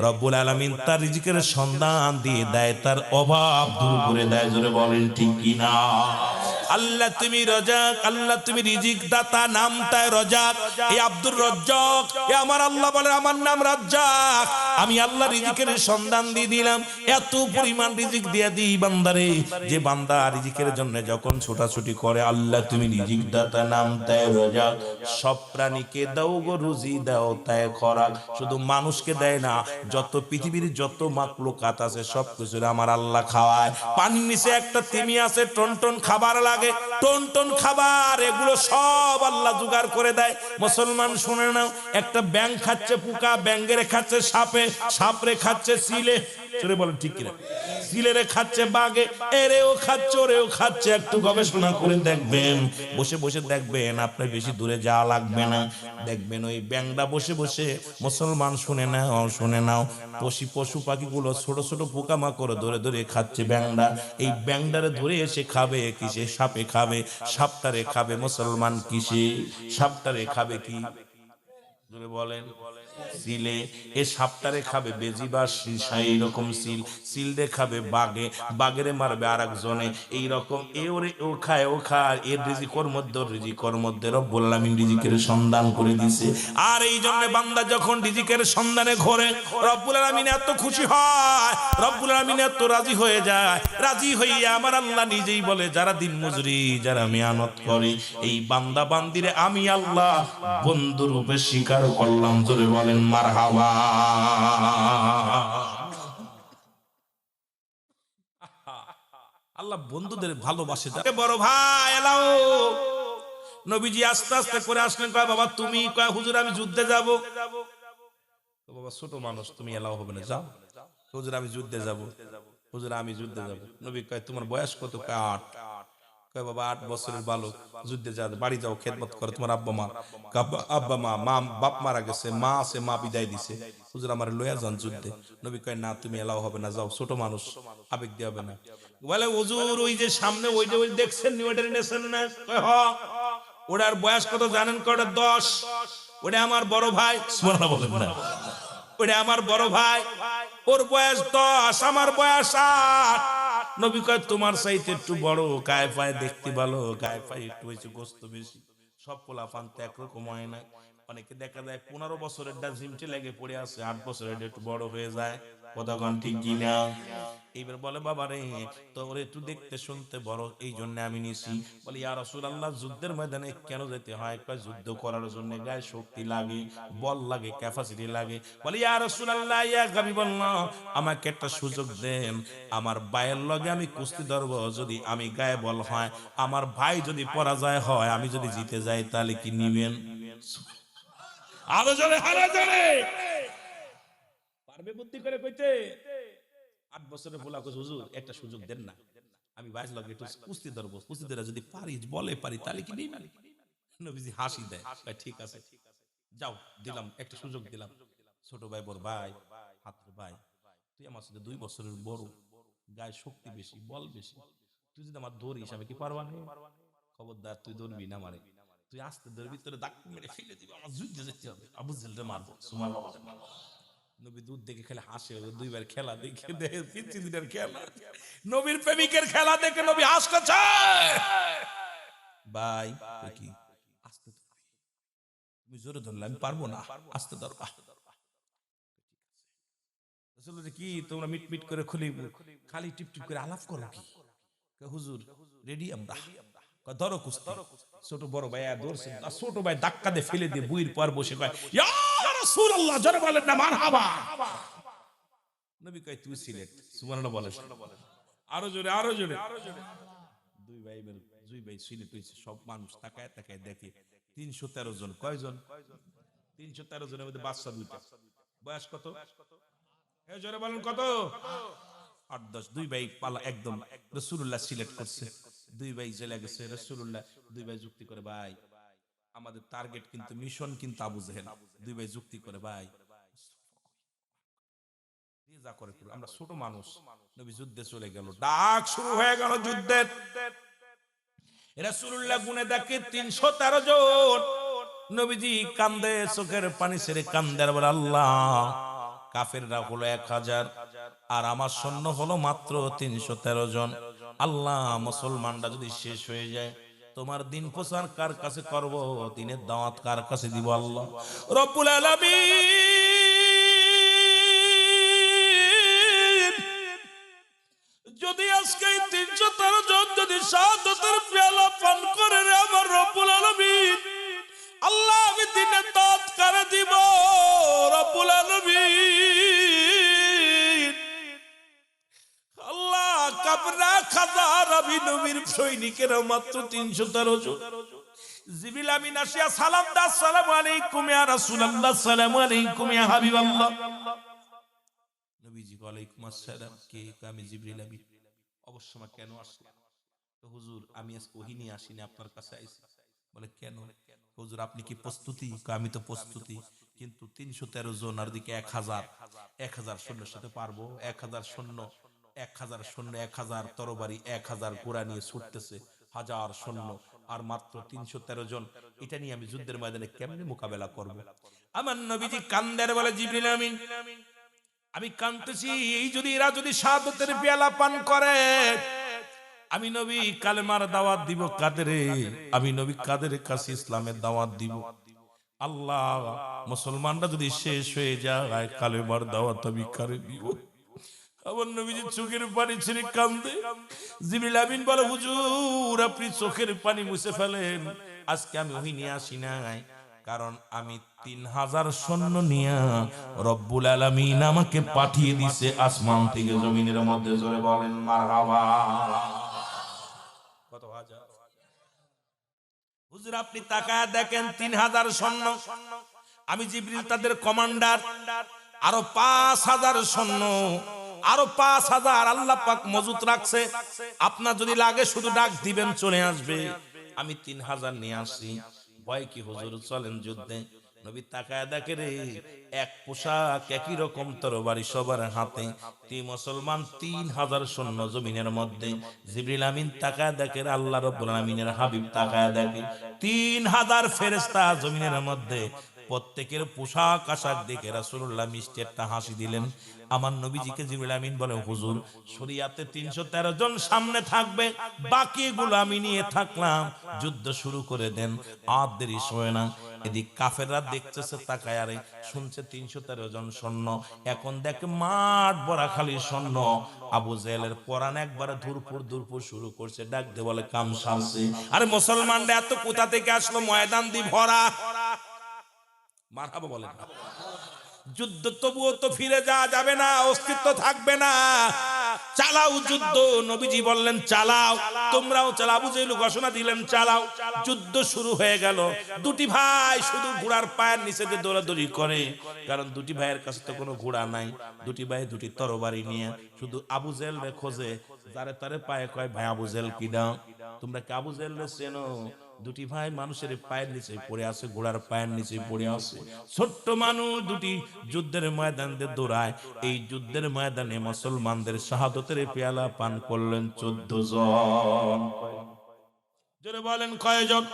রব্বুল আলামিন তার রিজিকের সন্ধান দিয়ে দেয়, তার অভাব দূর করে দেয়। জোরে বলেন ঠিক কিনা? আল্লাহ তুমি রাজ্জাক, আল্লাহ তুমি রিজিক দাতা, নামটাই রাজ্জাক। এই আব্দুর রাজ্জাক, এ আমার আল্লাহ বলে আমার নাম রাজ্জাক। আমি আল্লাহ রিজিকের সন্ধান দিয়ে দিলাম, এত পরিমাণ রিজিক দিয়ে দিই বান্দারে, যে বান্দা রিজিকের জন্য যখন ছোটাছুটি করে, আল্লাহ তুমি রিজিক দাতা, নামটাই রাজ্জাক। সব প্রাণীকে দাও গো রুজি, দাও তাই খোরাক। শুধু মানুষকে দেয় না, যত পৃথিবীর যত মাখলুকাত আছে সব কিছু আমার আল্লাহ খাওয়ায়। পানির নিচে একটা তিমি আছে, টন খাবার লাগে, টন খাবার, এগুলো সব আল্লাহ জোগাড় করে দেয়। মুসলমান শুনে নাও, একটা ব্যাঙ খাচ্ছে পোকা, ব্যাঙেরে খাচ্ছে সাপে, সাপরে খাচ্ছে সিলে। চলে বলেন ঠিক কিনা? সিলেরে খাচ্ছে বাঘে, এরেও খাচ্ছে, ওরেও খাচ্ছে। একটু গবেষণা করে দেখবেন, বসে বসে দেখবেন, আপনার বেশি দূরে যাওয়া লাগবে না। দেখবেন ওই ব্যাঙটা বসে বসে, মুসলমান শুনে নাও, পশু পাখিগুলো ছোট ছোট পোকামাকড় ধরে ধরে খাচ্ছে ব্যাঙটা। এই ব্যাঙটারে ধরে এসে খাবে কিসে? সাপে খাবে, সাপটারে খাবে। মুসলমান কিসে? সাপটারে খাবে কি? জোরে বলেন। সিলে। এ সাপটারে খাবে বেজি বা সীসা, এইরকম সিল রে খাবে বাঘে, বাঘেরে মারবে আর একজনে, এইরকম ও খায়। এর রিজিকর মধ্যে রব্বুল আলামিন রিজিকের সন্ধান করে দিছে। আর এই জন্য বান্দা যখন রিজিকের সন্ধানে ঘোরে, রব্বুল আলামিন এত খুশি হয়, রব্বুল আলামিন এত রাজি হয়ে যায়। রাজি হইয়া আমার আল্লাহ নিজেই বলে, যারা দিন মজুরি, যারা মেহনত করে, এই বান্দা বান্দিরে আমি আল্লাহ বন্ধু রূপে স্বীকার করলাম। জোরে বলেন মারহাবা। আল্লাহ বন্ধুদের ভালোবাসে। বড় ভাই এলাও, নবীজি আস্তে আস্তে করে আসলেন। কয় বাবা তুমি? কয় হুজুর আমি যুদ্ধে যাব। বাবা ছোট মানুষ, তুমি এলাও হবে না, যাও। হুজুর আমি যুদ্ধে যাব, হুজুর আমি যুদ্ধে যাব। নবী কয় তোমার বয়স কত? কয় 8। কয় বাবা 8 বছরের বালক, যুদ্ধে যা, বাড়ি যাও, খেদমত করো। তোমার আব্বা মা বাপ মারা গেছে, মা আছে, মা বিদায় দিছে। হুজুর আমার লইয়া যান যুদ্ধে। নবী কয় না, তুমি এলাও হবে না, যাও, ছোট মানুষ, আবেগ দিয়ে হবে না। বলে হুজুর ওই যে সামনে ওই যে দেখছেন ওইটা নেছেন না? কয় হ। ওটার বয়স কত জানেন? কয়টা 10। ওটা আমার বড় ভাই। সুবহানাল্লাহ বলেন না? ওটা আমার বড় ভাই, ওর বয়স 10, আমার বয়স 8। নবী কয় তোমার চাইতে একটু বড়, গায়ে পায়ে দেখতে ভালো, গায়ে পায়ে একটু বেশি, গোস্ত বেশি। সব পোলাপান তো একরকম হয় না। অনেকে দেখা যায় 15 বছরের ডা জিমটে লেগে পড়ে আছে, 8 বছরের একটু বড় হয়ে যায়। কতক্ষণ ঠিক কিনা? এইবার বলে বাবা রে তোর একটু দেখতে শুনতে বড়, এই জন্য আমি নিছি। বলে ইয়া রাসূলুল্লাহ যুদ্ধের ময়দানে কেন যেতে হয়? কয় যুদ্ধ করার জন্য গায়ে শক্তি লাগে, বল লাগে, ক্যাপাসিটি লাগে। বলে ইয়া রাসূলুল্লাহ ইয়া হাবিবাল্লাহ আমাকে একটা সুযোগ দেন, আমার ভাইয়ের লগে আমি কুস্তি ধরবো, যদি আমি গায়ে বল হয়, আমার ভাই যদি পরাজয় হয়, আমি যদি জিতে যাই, তাহলে কি নিবেন? আরো জোরে হারা জোরে পারবে বুদ্ধি করে কইতে। 8 বছরের পোলা কইছে হুজুর একটা সুযোগ দেন না, আমি ভাইয়ের লগে একটু কুস্তি ধরবো, কুস্তি ধরে যদি পারি, বলে পারি, তাহলে কি নিবেন? নবীজি হাসি দেয়, কয় ঠিক আছে যাও, দিলাম একটা সুযোগ দিলাম। ছোট ভাই বড় ভাই হাতের ভাই, তুই আমার সাথে 2 বছরের বড়, গায়ে শক্তি বেশি, বল বেশি, তুই যদি আমার ধরিস আমি কি পারবা না? খবরদার তুই ধরবি না মারে, তুই আস্তে ধরবি, তোরে দাগ মেরে ফেলে দিবি, আমার যুদ্ধে যেতে হবে, আবু জেলরে মারবো। সুবহানাল্লাহ। নবী দুধ দেখে খেলে হাসে, দুইবার খেলা দেখে দেখে পৃথিবীর খেলা, নবীর প্রেমিকের খেলা দেখে নবী হাসতেছে। ভাই কি আস্তে ধরবি, তুমি জোরে ধরলে আমি পারবো না, আস্তে ধরবা। আসলে কি তোমরা মিটমিট করে খুলি খালি টিপ টিপ করে আলাপ করো কি? হুজুর রেডি আমরা, ধরো কুস্তি। ছোট বড় ভাই ধরছে, ছোট ভাই ধাক্কা দিয়ে ফেলে দিয়ে বুইর পর বসে কয় ইয়া রাসূলুল্লাহ, জোরে বলেন না মারহাবা। নবী কয় তুই সিলেট, সুবহানাল্লাহ বলেন, আরো জোরে আরো জোরে। দুই ভাই সিলেট হইছে, সব মানুষ তাকায় তাকায় দেখে 313 জন। কয়জন? 313 জনের মধ্যে বাচ্চা দুইটা। বয়স কত? এই জোরে বলেন কত? 8-10। দুই ভাই পালা একদম রাসূলুল্লাহ সিলেক্ট করছে। দুই ভাই জেলে গেছে, রাসূলুল্লাহ দুই ভাই যুক্তি করে, ভাই আমাদের টার্গেট কিন্তু মিশন কিন্তু আবু জেহেল। দুই ভাই যুক্তি করে, ভাই যা করে করুন, আমরা ছোট মানুষ। নবী যুদ্ধে চলে গেল, ডাক শুরু হয়ে গেল যুদ্ধের। রাসূলুল্লাহ গুনে দেখে 313 জন। নবীজি কান্দে, চোখের পানি ছেড়ে কান্দার বলে আল্লাহ কাফেররা হলো 1000 আর আমার সৈন্য হলো মাত্র 313 জন। আল্লাহ মুসলমানরা যদি শেষ হয়ে যায়, তোমার দিন প্রচার কার কাছে করব, দিনের দাওয়াত কার কাছে দিব? আল্লাহ রব্বুল আলামিন যদি আজকে 313 জন যদি শাহাদাতের পেয়ালা পান করে রে আমার রব্বুল আলামিন, আল্লাহ আমি দিনের দাওয়াত কারে দিব রব্বুল আলামিন? আল্লাহ কাবরা খাজার আমি নবীর সৈনিকের মাত্র 313 জন। জিবরিল আমিন আসিয়া সালাম দা, আসসালামু আলাইকুম ইয়া রাসূলুল্লাহ, আসসালামু আলাইকুম ইয়া হাবিবাল্লাহ। নবীজি ওয়ালাইকুম আসসালাম। কে? আমি জিবরিল আমিন। অবশ্য কেন আসলাম? তো হুজুর আমি আজ ওহী নিয়ে আসিনি, আপনার কাছে আইছি। বলে কেন? হুজুর আপনি কি প্রস্তুতি? আমি তো প্রস্তুতি, কিন্তু 313 জন আর দিকে 1000 সৈন্যের সাথে পারবো? 1000 সৈন্য, 1000 তরবারি, 1000 ঘোড়া নিয়ে ছুটতেছে, 1000 সৈন্য আর মাত্র 313 জন, এটা নিয়ে আমি যুদ্ধের ময়দানে কেমনে মোকাবেলা করব? আমার নবীজি কান্দের বলে জিবরিল আমিন আমি কাঁদতেছি, এই যদি এরা যদি শাহাদাতের পেয়ালা পান করে, আমি নবী কালেমার দাওয়াত দিব কাদেরে? আমি নবী কাদের কাছে ইসলামের দাওয়াত দিব? আল্লাহ মুসলমানরা যদি শেষ হয়ে যায়, কালেমার দাওয়াত আমি কারে দিব? আমার নবীজি চোখের পানি ছেড়ে কান্দে। জিবরিল আমিন বলে হুজুর আপনি চোখের পানি মুছে ফেলেন, আজকে আমি ওহী নিয়ে আসি নাই, কারণ আমি 3000 সৈন্য নিয়ে রব্বুল আলামিন আমাকে পাঠিয়ে দিছে আসমান থেকে জমিনের মধ্যে। জোরে বলেন মারহাবা। কত হাজার? হুজুর আপনি তাকায় দেখেন 3000 সৈন্য, আমি জিবরিল তাদের কমান্ডার, আরো 5000 সৈন্য, আরো 5000 আল্লাহ পাক মজুত রাখছে। আপনার যদি লাগে শুধু ডাক দিবেন চলে আসবে। আমি 3000 নিয়ে আসি, ভয় কি হুজুর? চলেন যুদ্ধে। নবী তাকায় দেখে রে, এক পোশাক, একই রকম তরবারি সবার হাতে, মুসলমান 3000 সৈন্য জমিনের মধ্যে। জিবরিল আমিন তাকায় দেখে, আল্লাহ রাব্বুল আলামিনের হাবিব তাকায় দেখে 3000 ফেরেশতা জমিনের মধ্যে, প্রত্যেকের পোশাক আশাক দেখে রাসূলুল্লাহ মিষ্টি একটা হাসি দিলেন। আমার নবীজিকে জিবরিল আমিন বলে, হুজুর শরীয়তে 313 জন সামনে থাকবে, বাকিগুলো আমি নিয়ে থাকলাম, যুদ্ধ শুরু করে দেন, আর দেরি হয় না। এদিক কাফেররা দেখতেছে তাকায়, আরে শুনছে 313 জন সৈন্য, এখন দেখে মাঠ ভরা খালি সৈন্য। আবু জেহেলের পরাণ একবারে ধুরপুর শুরু করছে, ডাক দিয়ে বলে, কাম সারছে। আরে মুসলমানরা এত কোথা থেকে আসলো, ময়দান দি ভরা। মারহাবা বলেন। যুদ্ধ তবুও তো ফিরে যাওয়া যাবে না, অস্তিত্ব থাকবে না, চালাও যুদ্ধ। নবীজি বললেন চালাও, তোমরাও চালাও। আবু জেহেল ঘোষণা দিলেন চালাও। যুদ্ধ শুরু হয়ে গেল। দুটি ভাই শুধু ঘোড়ার পায়ের নিচে দিয়ে দৌড়াদৌড়ি করে, কারণ দুটি ভাইয়ের কাছে তো কোনো ঘোড়া নাই। দুটি ভাই দুটি তরবারি নিয়ে শুধু আবু জেহেল রে খোঁজে, যারে তারে পায়ে কয়, ভাই আবু জেহেল কি দাও, তোমরা কি আবু জেহেল রে চেনো? দুটি ভাই মানুষের পায়ের নিচে পড়ে আছে, ঘোড়ার পায়ের নিচে পড়ে আছে। ছোট্ট মানুষ দুটি যুদ্ধের ময়দানে দৌড়ায়। এই যুদ্ধের ময়দানে মুসলমানদের শাহাদতের পেয়ালা পান করলেন 14 জন। জোরে বলেন কয়জন?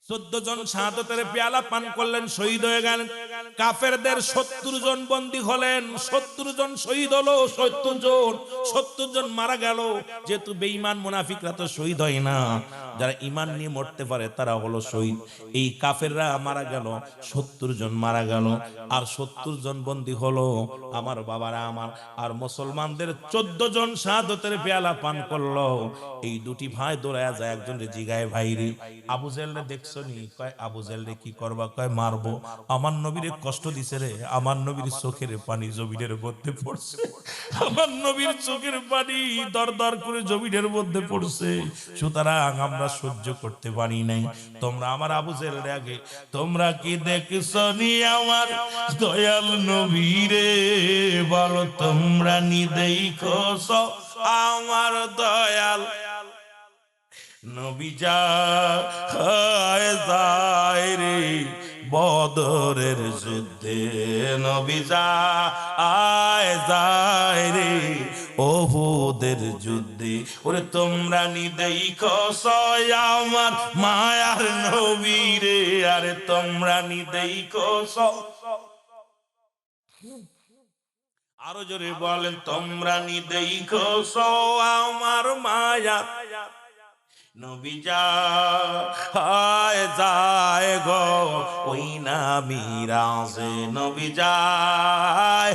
14 জন শাহাদতের পেয়ালা পান করলেন, শহীদ হয়ে গেলেন। কাফেরদের 70 জন বন্দী হলেন, 70 জন শহীদ হলো। 70 জন মারা গেল। যেহেতু বেঈমান মুনাফিকরা তো শহীদ হয় না, যারা ঈমান নিয়ে মরতে পারে তারা হলো শহীদ। এই কাফেররা মারা গেল, 70 জন মারা গেল, আর 70 জন বন্দী হলো। আমার বাবারা আমার, আর মুসলমানদের 14 জন শাহাদতের পেয়ালা পান করলো। এই দুটি ভাই দৌড়ায়া যায়, একজন রে জিগায়, ভাই রে আবু জেহেল রে দেখছনি? কয় আবু জেহেল রে কি করবা? কয় মারবো। আমার নবীরে কষ্ট দিছে রে, আমার নবীর চোখের পানি জমিনের মধ্যে পড়ছে, আমার নবীর চোখের পানি দর দর করে জমিনের মধ্যে পড়ছে, সুতরাং আমরা সহ্য করতে পারি নাই। তোমরা আমার আবু জেহেল রে আগে, তোমরা কি দেখছনি আমার দয়াল নবীরে? বলো তোমরা নি দেখছ আমার দয়াল নবী যায় রে বদরের যুদ্ধে, নবী যায় রে ওহুদের যুদ্ধে। ওরে তোমরা নি দেখছ আমার মায়ার নবী রে, আরে তোমরা নি দেখছ। আরো জোরে বলেন, তোমরা নি দেখছ আমার মায়া নবী যায় গো ওই না মিরাজে, নবী যায়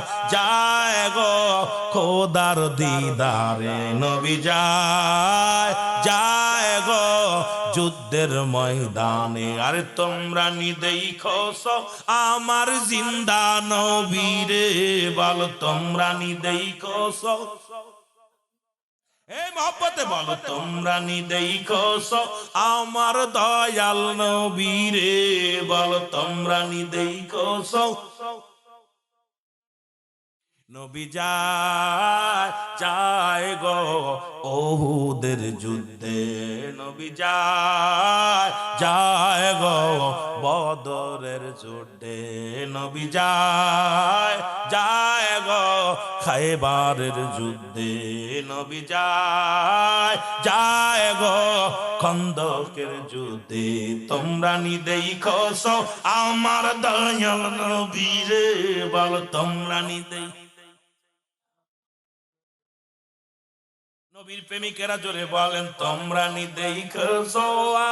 গো খোদার দিদারে, নবী যায় গো যুদ্ধের ময়দানে। আরে তোমরা নি দেখছ আমার জিন্দা নবীরে, বলো তোমরা নি দেখছ। এই মহব্বতে বলো, তোমরা নি দেখছ আমার দয়াল নবীরে, বলো তোমরা নি দেখছ। নবী যায় গো ওহুদের যুদ্ধে, নবী যায় গো বদরের যুদ্ধে, নবী যায় গো খায়বারের যুদ্ধে, নবী যায় গো খন্দকের যুদ্ধে। তোমরা নি দেখছ আমার দয়াল নবীরে, বল তোমরা নি দেখছ। নবীর প্রেমিকেরা জোরে বলেন, তোমরা নি দেখছ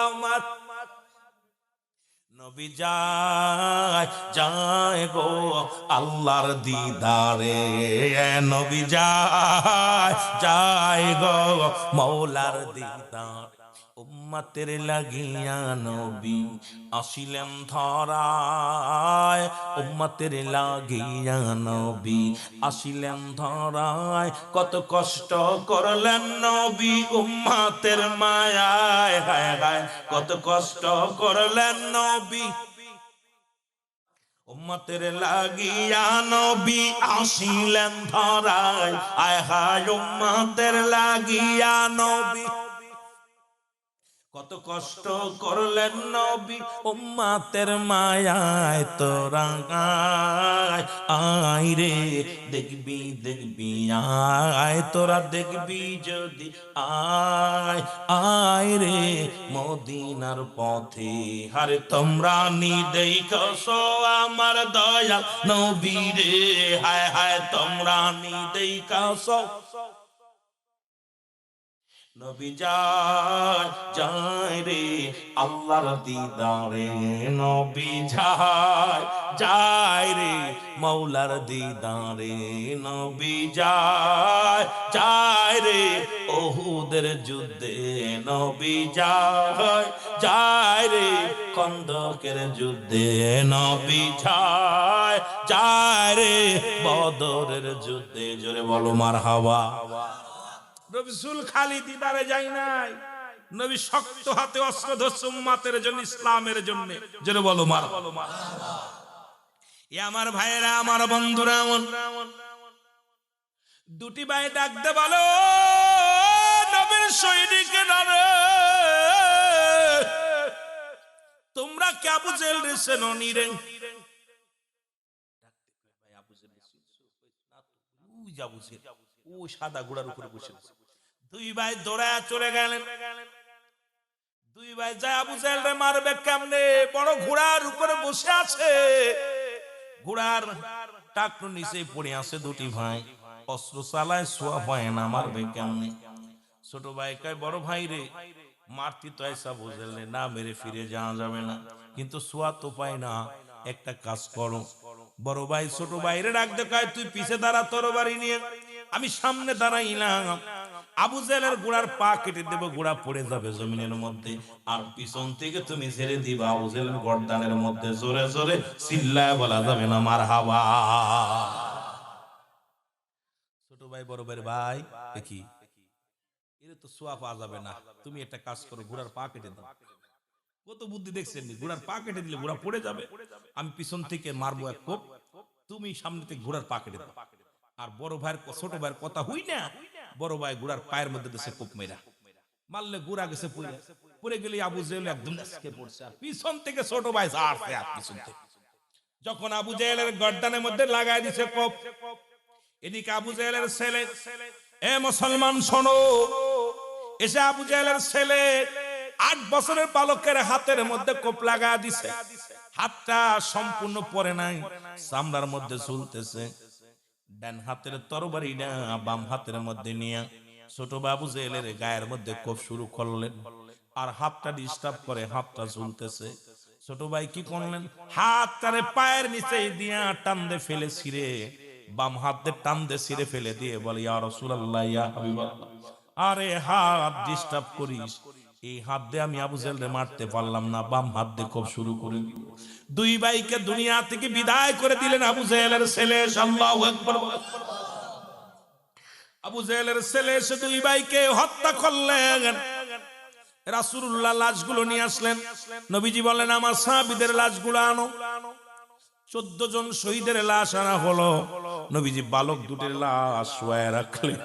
আমার নবী যায় গো আল্লাহর দিদারে, নবী যায় গো মৌলার দিদার। উম্মতের লাগিয়া নবী আসিলেন ধরায়, উম্মতের লাগিয়া নবী আসিলেন ধরায়। কত কষ্ট করলেন নবী উম্মতের মায়ায়, হায় হায় কত কষ্ট করলেন নবী উম্মতের লাগিয়া নবী আসিলেন ধরায়, আয় হায় উম্মতের লাগিয়া নবী। কত কষ্ট করলেন নবী উম্মতের মায়ায় তোরা আয় রে দেখবি দেখবি আয় তোরা দেখবি যদি আয় আয় রে মদিনার পথে হারে তোমরা নি দেখছো আমার দয়াল নবী রে হায় হায় তোমরা নি দেখছো নবী যায় যায় রে আল্লাহর দিদারে নবী যায় যায় রে মৌলার দিদারে নবী যায় যায় রে ওহুদের যুদ্ধে নবী যায় যায় রে খন্দকের যুদ্ধে নবী যায় যায় রে বদরের যুদ্ধে জোরে বলো মারহাবা। নবী সুল খালি দিদারে যাই নাই, নবী শক্ত হাতে অস্ত্র ধরছে উম্মতের জন্য, ইসলামের জন্য, জোরে বলো মারহাবা। এ আমার ভাইয়েরা আমার বন্ধুরা দুটি ভাই ডাকতে বলো নবীর সৈনিকেরা রে তোমরা কি আবু জেহেল রে চেননি রে? ভাই আবু জেহেল ওই আবু জেহেল ও সাদা ঘোড়ার উপরে বসে আছে। দুই ভাই দৌড়ায় চলে গেলেন। দুই ভাই যায় আবু জেহেল রে মারবে কেমনে? বড় ঘোড়ার উপরে বসে আছে, ঘোড়ার টাকনুর নিচে পড়ে আছে। দুটি ভাই অস্ত্র চালায়, সোয়া পায় না, মারবে কেমনে? ছোট ভাই কয় বড় ভাই রে মারতি তো এসা বুঝলে না, মেরে ফিরে যাওয়া যাবে না, কিন্তু সোয়া তো পায় না, একটা কাজ করো। বড় ভাই ছোট ভাইরে ডাকতে কয় তুই পিছে দাঁড়া তরবারি নিয়ে, আমি সামনে দাঁড়াইলাম, আবু জেহেলের ঘোড়ার পা কেটে দেবো, ঘোড়া পড়ে যাবে জমিনের মধ্যে, আর পিছন থেকে তুমি ছেড়ে দিবা আবু জেহেলের গর্দানের মধ্যে, জোরে জোরে চিল্লায় বলা যাবে না মারহাবা। ছোট ভাই বড় ভাই ভাই দেখি এর তো সোয়া পাওয়া যাবে না, তুমি একটা কাজ করো ঘোড়ার পা কেটে দাও। কত বুদ্ধি দেখছেন, ঘোড়ার পা কেটে দিলে ঘোড়া পড়ে যাবে, আমি পিছন থেকে মারবো এক কোপ, তুমি সামনে থেকে ঘোড়ার পা কেটে দাও। আর বড় ভাইয়ের ছোট ভাইয়ের কথা হই না, বড় ভাই ঘোড়ার পায়ের মধ্যে দেশে কোপ মেরা মারলে ঘোড়া গেছে পড়ে, পড়ে গেলে আবু জেহেল একদম আজকে পড়ছে, আর পিছন থেকে ছোট ভাই আসছে আর পিছন থেকে যখন আবু জেহেলের গর্দানের মধ্যে লাগাই দিছে কোপ, এদিকে আবু জেহেলের ছেলে, এ মুসলমান শোনো, এসে আবু জেহেলের ছেলে 8 বছরের বালকের হাতের মধ্যে কোপ লাগা দিছে, হাতটা সম্পূর্ণ পরে নাই, চামড়ার মধ্যে ঝুলতেছে। ডান হাতের তরবারিটা বাম হাতের মধ্যে নিয়ে ছোট বাবু জেহেলের গায়ের মধ্যে কোপ শুরু করলেন, আর হাতটা ডিস্টার্ব করে, হাতটা ঝুলতেছে। ছোট ভাই কি করলেন, হাতটারে পায়ের নিচে দিয়া টান দিয়ে ফেলে ছিঁড়ে, বাম হাত দিয়ে টান দিয়ে ছিঁড়ে ফেলে দিয়ে বলে ইয়া রাসূলুল্লাহ ইয়া হাবিবাল্লাহ, আরে হাত ডিস্টার্ব করিস, এই হাত দিয়ে আমি আবু জেহেলকে মারতে পারলাম না, বাম হাত দিয়ে খুব শুরু করে দিল। দুই ভাইকে দুনিয়া থেকে বিদায় করে দিলেন আবু জেহেলের ছেলে, আল্লাহু আকবার। আবু জেহেলের ছেলে এসে দুই ভাইকে হত্যা করলেন। রাসূলুল্লাহ লাশগুলো নিয়ে আসলেন, নবীজি বললেন আমার সাহাবীদের লাশগুলো আনো। 14 জন শহীদের লাশ আনা হলো, নবীজি বালক দুটির লাশ শোয়ায় রাখলেন।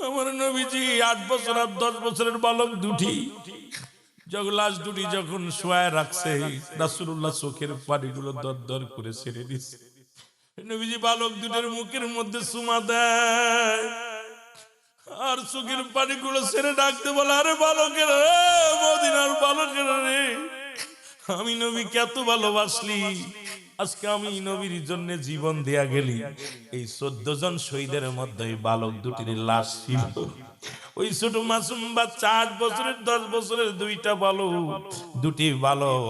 আমার নবীজি 8 বছর আর 10 বছরের বালক দুটি লাশ দুটি যখন শোয়ায় রাখছে, রাসূলুল্লাহ চোখের পানিগুলো দরদর করে ছেড়ে দিচ্ছে। নবীজি বালক দুটির মুখের মধ্যে চুমা দেয়, আর চোখের পানিগুলো ছেড়ে ডাকতে বলে আরে বালকের, মদিনার বালকের রে, আমি নবীকে এত ভালোবাসলি, আজকে আমি নবীর জন্য জীবন দেয়া গেলি। এই 14 জন শহীদের মধ্যে বালক দুটির লাশ ছিল। ওই ছোট মাসুম বাচ্চা 8 বছরের 10 বছরের দুইটা বালক, দুটি বালক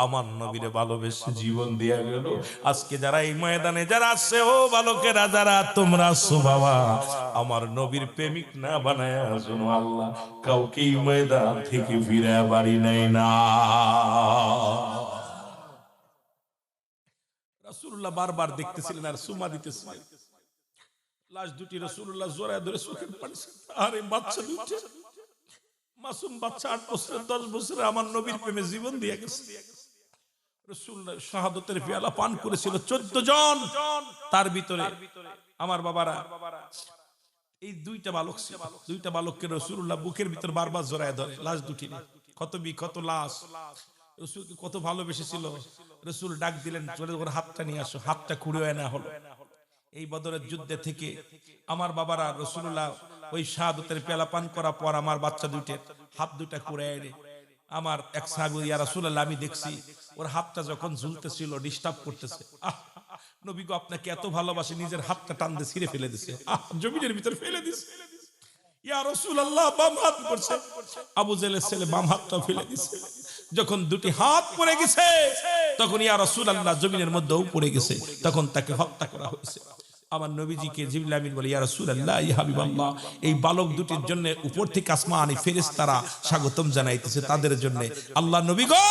আমার নবীরে ভালোবেসে জীবন দেয়া গেল। আজকে যারা এই ময়দানে যারা আছে, ও বালকেরা যারা তোমরা আছো বাবা, আমার নবীর প্রেমিক না বানায় শোনো, আল্লাহ কাউকে এই ময়দান থেকে ফিরে বাড়ি নেয় না। রাসূলুল্লাহ বারবার দেখতেছিলেন আর সুমা দিতেছিলেন। লাশ দুটি রাসূলুল্লাহ জড়ায় ধরে চোখের পানি, আরে বাচ্চা দুটি মাসুম বাচ্চা 8 বছরের 10 বছরে আমার নবীর প্রেমে জীবন দিয়ে গেছে। রাসূলুল্লাহ শাহাদাতের পেয়ালা পান করেছিল 14 জন, তার ভিতরে আমার বাবারা এই দুইটা বালক ছিল, দুইটা বালককে রাসূলুল্লাহ বুকের ভিতর বারবার জড়ায় ধরে, লাশ দুটি নিয়ে, কত বিক্ষত লাশ। রাসূলকে কত ভালোবেসেছিল। রাসূল ডাক দিলেন, চলে ওর হাতটা নিয়ে আসো, হাতটা কুড়িয়ে আনা হলো। এই বদরের যুদ্ধে থেকে আমার বাবারা রাসূলুল্লাহ ওই শাহাদাতের পেয়ালা পান করার পর আমার বাচ্চা দুইটার হাত দুটা কুড়িয়ে এনে আমার এক সাহাবী, ইয়া রাসূলুল্লাহ আমি দেখছি ওর হাতটা যখন ঝুলতেছিল ডিস্টার্ব করতেছে। নবী গো আপনাকে এত ভালোবাসে, নিজের হাতটা টান দিয়ে ছিঁড়ে ফেলে দিছে, জমিনের ভিতর ফেলে দিছে। ইয়া রাসূলুল্লাহ বাম হাত করছে, আবু জেলের ছেলে বাম হাতটা ফেলে দিছে। যখন দুটি হাত পড়ে গেছে তখন ইয়া রাসূলুল্লাহ জমিনের মধ্যেও পড়ে গেছে, তখন তাকে হত্যা করা হয়েছে। আমার নবীজিকে জিবরিল আমিন বলে, ইয়া রাসূলুল্লাহ ইয়া হাবিবাল্লাহ, এই বালক দুটির জন্য উপর থেকে আসমানি ফেরেশতারা স্বাগতম জানাইতেছে তাদের জন্য। আল্লাহ নবী গো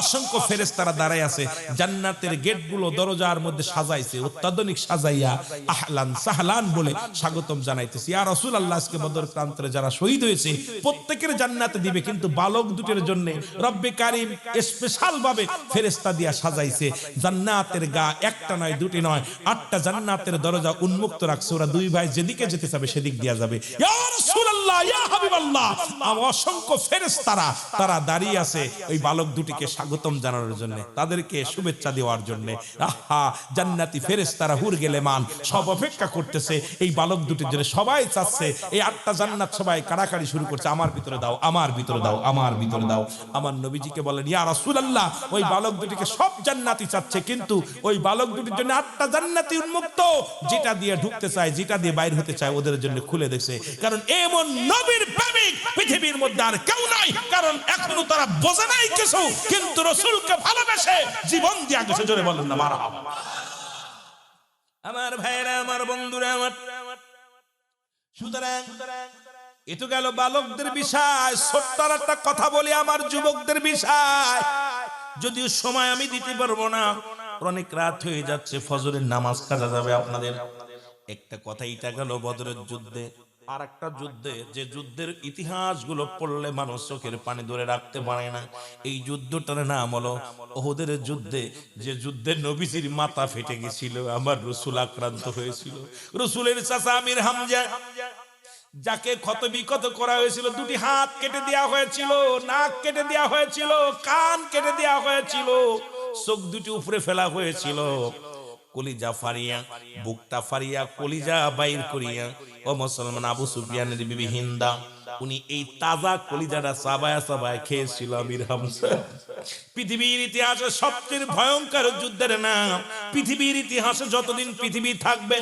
অসংখ্য ফেরেশতারা দাঁড়ায় আছে, জান্নাতের গেটগুলো দরজার মধ্যে সাজাইছে, অত্যাধুনিক সাজাইয়া আহলান সাহলান বলে স্বাগতম জানাইতেছে। ইয়া রাসূলুল্লাহ আজকে বদর প্রান্তরে যারা শহীদ হয়েছে প্রত্যেকের জান্নাতে দিবে, কিন্তু বালক দুটির জন্য রব্বে কারীম স্পেশাল ভাবে ফেরেশতা দিয়া সাজাইছে। জান্নাতের গা একটা নয় দুটি নয়, 8টা জান্নাতের দরজা উন্মুক্ত রাখছে, ওরা দুই ভাই যেদিকে যেতে চাবে সেদিক দিয়া যাবে। ইয়া রাসূলুল্লাহ ইয়া হাবিবাল্লাহ, অসংখ্য ফেরেশতারা তারা দাঁড়িয়ে আছে ওই বালক দুটিকে স্বাগতম জানানোর জন্য, তাদেরকে শুভেচ্ছা দেওয়ার জন্য। আহা, জান্নাতি ফেরেশতারা হুর গেলে মান সব অপেক্ষা করতেছে এই বালক দুটির জন্য। সবাই চাচ্ছে এই 8টা জান্নাত, সবাই কাড়াকাড়ি শুরু করছে, আমার ভিতরে দাও, আমার ভিতরে দাও, আমার ভিতরে দাও। আমার নবীজিকে বলেন, ইয়া রাসূলুল্লাহ ওই বালক দুটিকে সব জান্নাতি চাচ্ছে, কিন্তু ওই বালক দুটির জন্য 8টা জান্নাতি উন্মুক্ত, যেটা দিয়ে ঢুকতে চায়, যেটা দিয়ে বাইরে হতে চায় ওদের জন্য খুলে দিয়েছে। কারণ এমন নবীর প্রেমিক পৃথিবীর মধ্যে আর কেউ নাই, কারণ এখনো তারা বোঝে নাই কিছু, কিন্তু রাসূলকে ভালোবেসে জীবন দিয়া গেছে। জোরে বলেন না মারহাবা। আমার ভাইরা, আমার বন্ধুরা, আমার সুতরাং এ তো গেল বালকদের বিষয়। ছোট্ট একটা কথা বলি আমার যুবকদের বিষয়, যদিও সময় আমি দিতে পারবো না, অনেক রাত হয়ে যাচ্ছে, ফজরের নামাজ কাজা যাবে আপনাদের। একটা কথা এটা গেল বদরের যুদ্ধে। আর একটা যুদ্ধে, যে যুদ্ধের ইতিহাস গুলো পড়লে মানুষ চোখের পানি ধরে রাখতে পারে না, এই যুদ্ধটার নাম হলো ওহুদের যুদ্ধে। যে যুদ্ধে নবীজির মাথা ফেটে গেছিল, আমার রাসূল আক্রান্ত হয়েছিল। রাসূলের চাচা আমির হামজা, যাকে ক্ষত বিক্ষত করা হয়েছিল, দুটি হাত কেটে দেওয়া হয়েছিল, নাক কেটে দেওয়া হয়েছিল, কান কেটে দেওয়া হয়েছিল, চোখ দুটি উপরে ফেলা হয়েছিল, কলিজা ফারিয়া, বুকটা ফারিয়া কলিজা বাইর করিয়া ও মুসলমান আবু সুফিয়ানের বিবি হিন্দা, উনি এই তাজা কলিজাটা চাবায়া চাবায়া খেয়েছিল আমির হামজা। পৃথিবীর ইতিহাসে সবচেয়ে ভয়ঙ্কর যুদ্ধের নাম। পৃথিবীর ইতিহাসে যতদিন পৃথিবী থাকবে,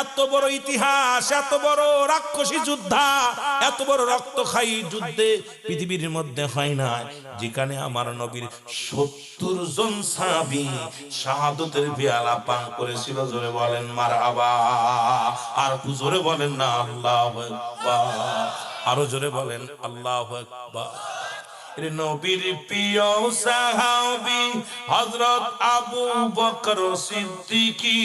এত বড় ইতিহাস, এত বড় রাক্ষসী যোদ্ধা, এত বড় রক্তক্ষয়ী যুদ্ধে পৃথিবীর মধ্যে হয় না, যেখানে আমার নবীর 70 জন সাহাবী শাহাদাতের পেয়ালা পান করেছিল। জোরে বলেন মারহাবা, আর জোরে বলেন না আল্লাহু আকবার, আরো জোরে বলেন আল্লাহু আকবার। নবীর প্রিয় সাহাবী হযরত আবু বকর সিদ্দিকী,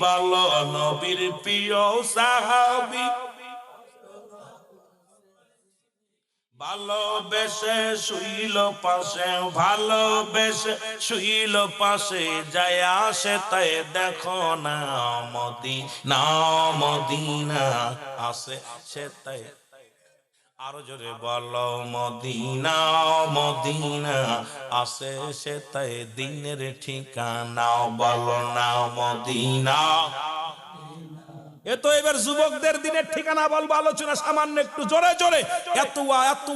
বলো নবীর প্রিয় সাহাবী, ভালোবেসে শুইল পাশে, ভালোবেসে শুইল পাশে, যায় আসে তাই দেখো না মদিনা, মদিনা আসে সে তাই। আরো জোরে বলো মদিনা, মদিনা আসে সে তাই দিনের ঠিকানা, বলো না মদিনা। এ তো এবার যুবকদের দিনের ঠিকানা বলবো, আলোচনা সামান্য একটু জোরে জোরে। এত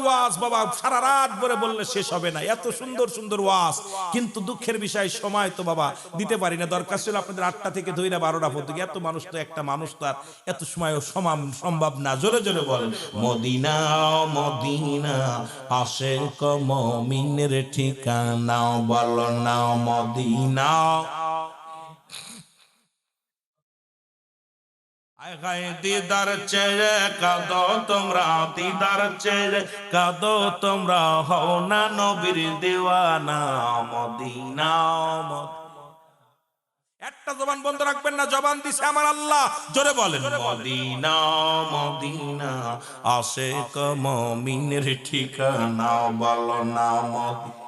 ওয়াজ বাবা সারা রাত ভরে বললে শেষ হবে না, এত সুন্দর সুন্দর ওয়াজ, কিন্তু দুঃখের বিষয় সময় তো বাবা দিতে পারি না। দরকার ছিল আপনাদের 8টা থেকে 2টা 12টা পর্যন্ত, এত মানুষ তো একটা মানুষ তার এত সময় সম্ভব না। জোরে জোরে বলেন মদিনা, মদিনা আশিক মুমিনের ঠিকানা, বলো না মদিনা। দিদার চেয়ে কাঁদো তোমরা, দিদার চেয়ে কাঁদো তোমরা, হও না নবীর দিওয়ানা, মদিনা। একটা জবান বন্ধ রাখবেন না, জবান দিছে আমার আল্লাহ। জোরে বলেন মদিনা, মদিনা আশিক মুমিনের ঠিকানা, বলো না মদিনা।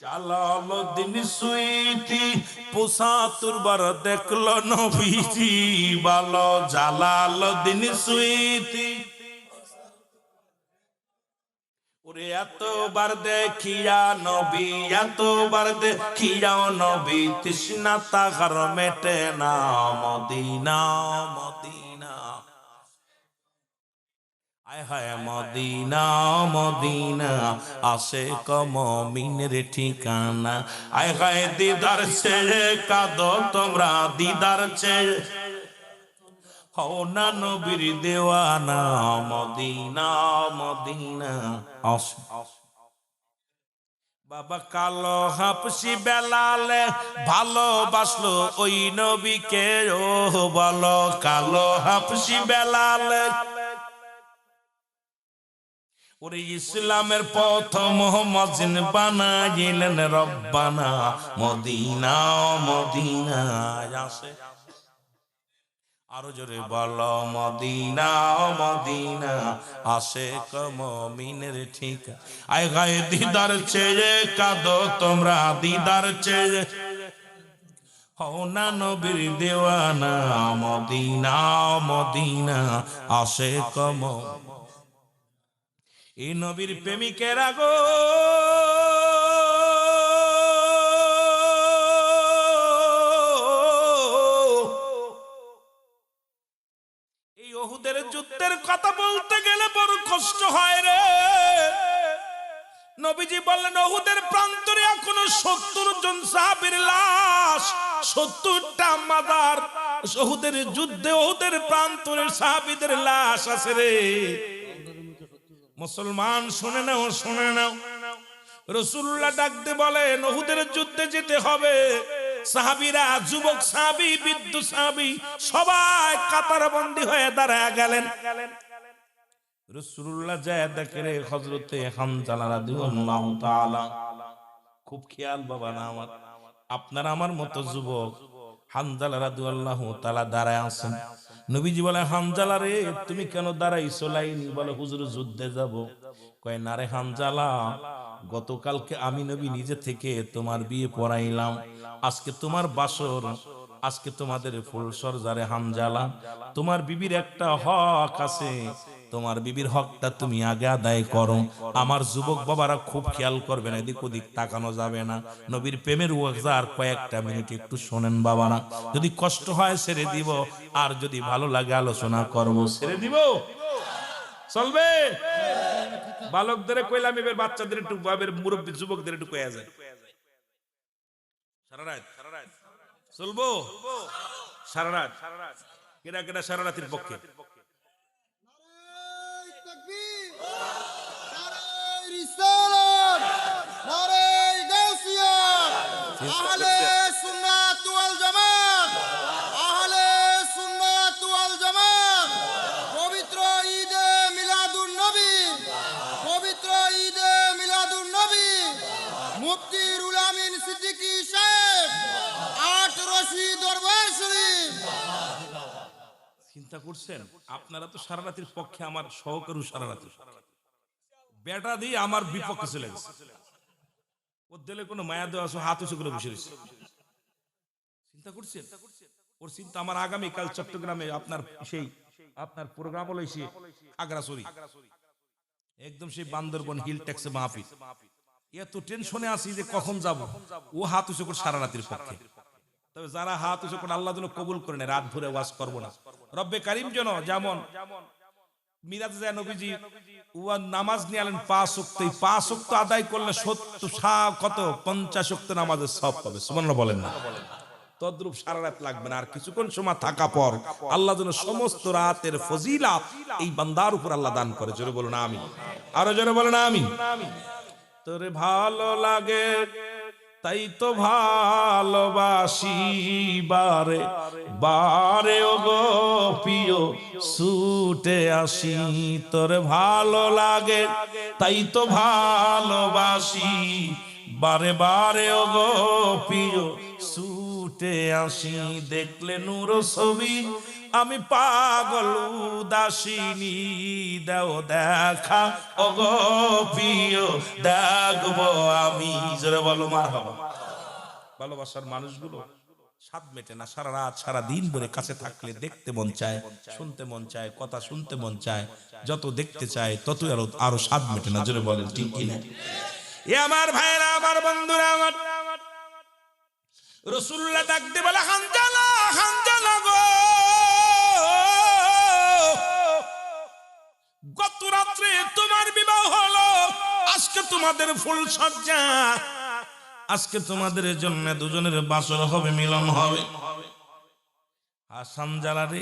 জালালউদ্দিন সুইতি ৭৫ বার দেখলো নবীজি বলো জালালউদ্দিন সুইতি ওরে এতবার দেখিয়া নবী এতবার দেখিয়াও নবী তৃষ্ণা তাহার মেটে না মদিনা মদিনা আয় হায় মদিনা মদিনা আশিক মুমিনের ঠিকানা আয় হায় দিদার ছেড়ে কাঁদো তোমরা দিদার ছেড়ে হও না নবীর দেওয়ানা মদিনা মদিনা বাবা কালো হাফসি বেলালে ভালোবাসলো ওই নবীকে ও বলো কালো হাফসি বেলালে ওরে ইসলামের প্রথম মুজিন বানাইলেন রব্বানা মদিনা মদিনা আসে আরো জোরে বলো মদিনা মদিনা আশিক মুমিনের ঠিকানা আয় গায়ে দিদার চেয়ে কাঁদো তোমরা দিদার চেয়ে হও না নবীর দেওয়ানা মদিনা মদিনা আশিক এই নবীর প্রেমিকেরা গো উহুদের যুদ্ধের কথা বলতে গেলে বড় কষ্ট হয় রে নবীজি বললেন উহুদের প্রান্তরে এখনো ৭০ জন সাহাবীর লাশ ৭০টা মাজার উহুদের যুদ্ধে উহুদের প্রান্তরে সাহাবীদের লাশ আছে রে মুসলমান শুনে নাও রাসূলুল্লাহ ডাকতে বলেন উহুদের যুদ্ধে যেতে হবে সাহাবীরা যুবক সাহাবী বৃদ্ধ সাহাবী সবাই কাতারবন্দী হয়ে দাঁড়ায় গেলেন রাসূলুল্লাহ যায় দেখে হযরতে হামজা রাদিয়াল্লাহু তাআলা খুব খেয়াল বাবা না আমার আপনার আমার মতো যুবক হামজা রাদিয়াল্লাহু তাআলা দাঁড়ায় আছেন নবীজি বলে হামজা রে তুমি কেন দাঁড়াইছো লাইনি বলে হুজুর যুদ্ধে যাব কয় না রে হামজা গতকালকে আমি নবী নিজে থেকে তোমার বিয়ে পড়াইলাম আজকে তোমার বাসর আজকে তোমাদের ফুলসর যারে হামজালা তোমার বিবির একটা হক আছে তোমার বিবির হকটা তুমি আগে আদায় করো আমার যুবক বাবারা খুব খেয়াল করবেন এদিক ওদিক তাকানো যাবে না নবীর প্রেমের ওয়াজ কয়েকটা মিনিট একটু শোনেন বাবারা যদি কষ্ট হয় ছেড়ে দিব আর যদি ভালো লাগে আলোচনা করব ছেড়ে দিব চলবে বালকদের কইলাম এবার বাচ্চাদের একটু বাবের মুরব্বী যুবকদের একটু কয়া যায় সারা রাত চলবো সারা রাত কেডা কেডা সারা রাতের পক্ষে চিন্তা করছেন আপনারা তো সারা রাতের পক্ষে আমার সহকারী সারা রাতে বেটা দিয়ে আমার বিপক্ষে চলে গেছে ওর দিলে কোনো মায়া দেওয়া হাত উঁচু করে বসে রয়েছে চিন্তা করছেন ওর চিন্তা আমার আগামীকাল চট্টগ্রামে আপনার সেই আপনার প্রোগ্রাম হলো সে খাগড়াছড়ি একদম সেই বান্দরবন হিল ট্যাক্সে মাহফিল এত টেনশনে আছি যে কখন যাব ও হাত উঁচু করে সারা রাতের পক্ষে তবে যারা হাত উঁচু করে আল্লাহ যেন কবুল করে নেয় রাত ভরে ওয়াজ করবো না রব্বে কারিম যেন যেমন মিরাজ যায় নবীজি ওয়া নামাজ নিয়ে আলেন 5 ওয়াক্ত 5 ওয়াক্ত আদায় করলে 70 কত 50 ওয়াক্ত নামাজের সওয়াব পাবে সুবহানাল্লাহ বলেন না তদ্রূপ সারা রাত লাগবে না আর কিছুক্ষণ সময় থাকা পর আল্লাহ যেন সমস্ত রাতের ফজিলত এই বান্দার উপর আল্লাহ দান করে জোরে বলুন আমিন আরো জোরে বলুন আমিন তোরে ভালো লাগে তাই তো ভালোবাসি বারে বারে ও গো প্রিয় ছুটে আসি তোরে ভালো লাগে তাই তো ভালোবাসি বারে বারে ও গো প্রিয় ছুটে ছুটে আসি, দেখলে নূর ছবি আমি পাগল উদাসিনী, দাও দেখা ওগো প্রিয় দেখবো আমি। জোরে বলো মারহাবা। ভালোবাসার মানুষগুলো স্বাদ মেটে না, সারা রাত সারা দিন ধরে কাছে থাকলে দেখতে মন চায়, শুনতে মন চায়, কথা শুনতে মন চায়, যত দেখতে চায় ততই আরো স্বাদ মেটে না। জোরে বলেন ঠিক কিনা? এ আমার ভাইরা, আমার বন্ধুরা, আমার রাসূলুল্লাহ ডাকতে বলে, হানজালা হানজালা গো, গত রাত্রে তোমার বিবাহ হলো, আজকে তোমাদের ফুল সজ্জা, আজকে তোমাদের জন্য দুজনের বাসর হবে, মিলন হবে। হাসান জালারে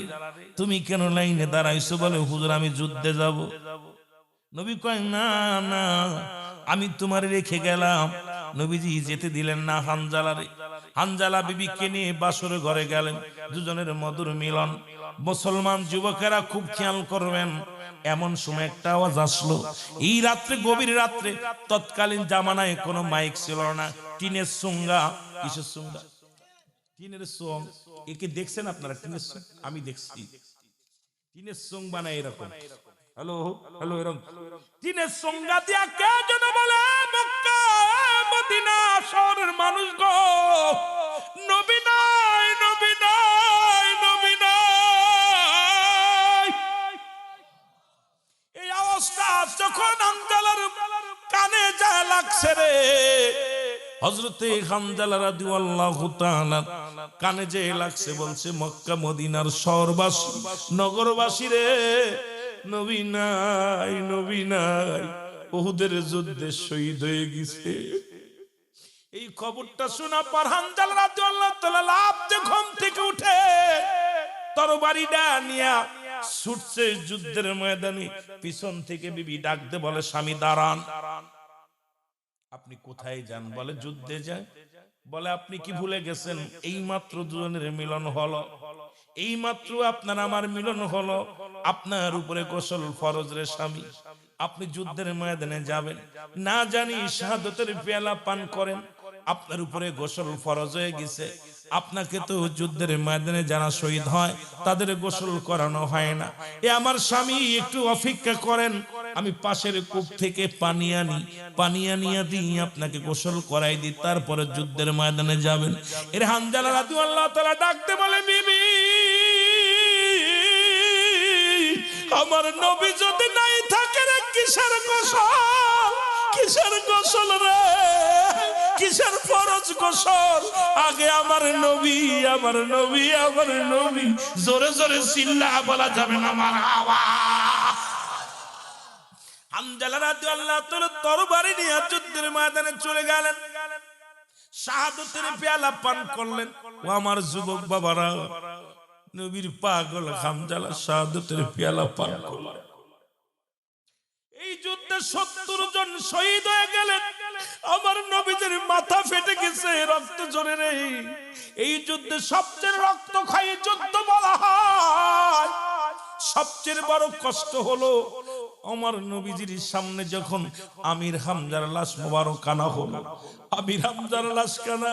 তুমি কেন লাইনে দাঁড়াইছো? বলে হুজুর আমি যুদ্ধে যাব। নবী কয় না না, আমি তোমার রেখে গেলাম। নবীজি যেতে দিলেন না হানজালারে। হানজালা বিবিকে নিয়ে বাসর ঘরে গেলেন, দুজনের মধুর মিলন। মুসলমান যুবকেরা খুব খেয়াল করবেন, এমন সময় একটা আওয়াজ আসলো। এই রাত্রে, গভীর রাত্রে, তৎকালীন জামানায় কোনো মাইক ছিল না, টিনের সুঙ্গা। কিসের সুঙ্গা? টিনের সং। একে দেখছেন আপনারা? টিনের সং আমি দেখছি। টিনের সং বানায় এরকম, হ্যালো হ্যালো, এরকম টিনের সংজ্ঞা দিয়া কে যেন বলে, মক্কা মদিনা শহরের মানুষ গো, নবী নাই নবী নাই নবী নাই। এই অবস্থা যখন হানজালার কানে যা লাগছে রে, হযরতে হানজালা রাদিয়াল্লাহু তাআলা কানে যে লাগছে, বলছে মক্কা মদিনার শহরবাসী, নগরবাসী রে, নবী নাই নবী নাই, উহুদের যুদ্ধে শহীদ হয়ে গেছে। এই খবরটা শোনা পর হানজালা রাদিয়াল্লাহু তাআলা লাফতে ঘুম থেকে উঠে তরবারিটা নিয়ে ছুটছে যুদ্ধের ময়দানে। পিছন থেকে বিবি ডাকতে বলে, স্বামী দাঁড়ান। আপনি কোথায় যান? বলে যুদ্ধে যায়। বলে আপনি কি ভুলে গেছেন, এই মাত্র দুজনের মিলন হলো, এই মাত্র আপনার আমার মিলন হলো, আপনার উপরে গোসল ফরজ রে স্বামী। আপনি যুদ্ধের ময়দানে যাবেন, না জানি শাহাদাতের পেয়ালা পান করেন, আপনার উপরে গোসল ফরজ হয়ে গেছে। আপনাকে তো যুদ্ধের ময়দানে যারা শহীদ হয় তাদের গোসল করানো হয় না। এ আমার স্বামী একটু অপেক্ষা করেন, আমি পাশের কূপ থেকে পানি আনি, পানি আনিয়া দিই, আপনাকে গোসল করাই দিই, তারপরে যুদ্ধের ময়দানে যাবেন। এর হানজালা রাদিয়াল্লাহু তাআলা ডাকতে বলে, বিবি আমার নবী যদি নাই থাকে রে, কিসের গোসল, কিসের গোসল রে, কিসের ফরজ গোসল? আগে আমার নবী, আমার নবী, আমার নবী। জোরে জোরে চিল্লা বলা যাবে না মারহাবা। হানজালা রাদিয়াল্লাহু তাআলা তরবারি নিয়ে যুদ্ধের ময়দানে চলে গেলেন, শাহাদাতের পেয়ালা পান করলেন। ও আমার যুবক বাবারা, নবীর পাগল হানজালা শাহাদাতের পেয়ালা পান করলেন। এই যুদ্ধে ৭০ জন শহীদ হয়ে গেলেন। আমার নবীদের মাথা ফেটে গেছে, রক্ত ঝরে রে। এই যুদ্ধে সবচেয়ে রক্তক্ষয়ী যুদ্ধ বলা হয়। সবচেয়ে বড় কষ্ট হলো আমার নবীজির সামনে যখন আমির হামজার লাশ মোবারক আনা হলো। আমির হামজার লাশ কানা,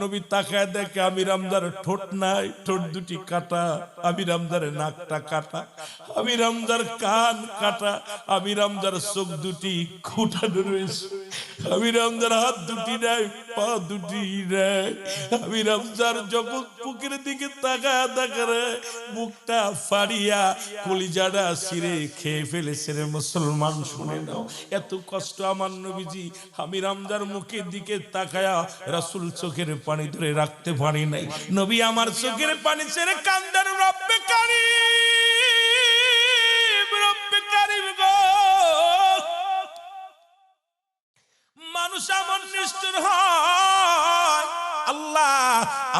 নবী তাকায় দেখে আমির হামজার ঠোঁট নাই, ঠোঁট দুটি কাটা, আমির হামজার নাকটা কাটা, আমির হামজার কান কাটা, আমির হামজার চোখ দুটি খুঁটানো রয়েছে, আমির হামজার হাত দুটি নাই, পা দুটি নাই। আমির হামজার যখন বুকের দিকে তাকায় তাকায়, মুখটা ফাড়িয়া কলিজাটা ছিঁড়ে খেয়ে ফেলেছে রে মুসলমান। শুনে নাও, এত কষ্ট আমার নবীজি আমির হামজার মুখের দিকে তাকায়া রাসূল চোখের পানি ধরে রাখতে পারি নাই। নবী আমার চোখের পানি ছেড়ে কান্দার, রব্বে কারীম, রব্বে কারীম গো। মানুষ এমন নিষ্ঠুর হয়, আল্লাহ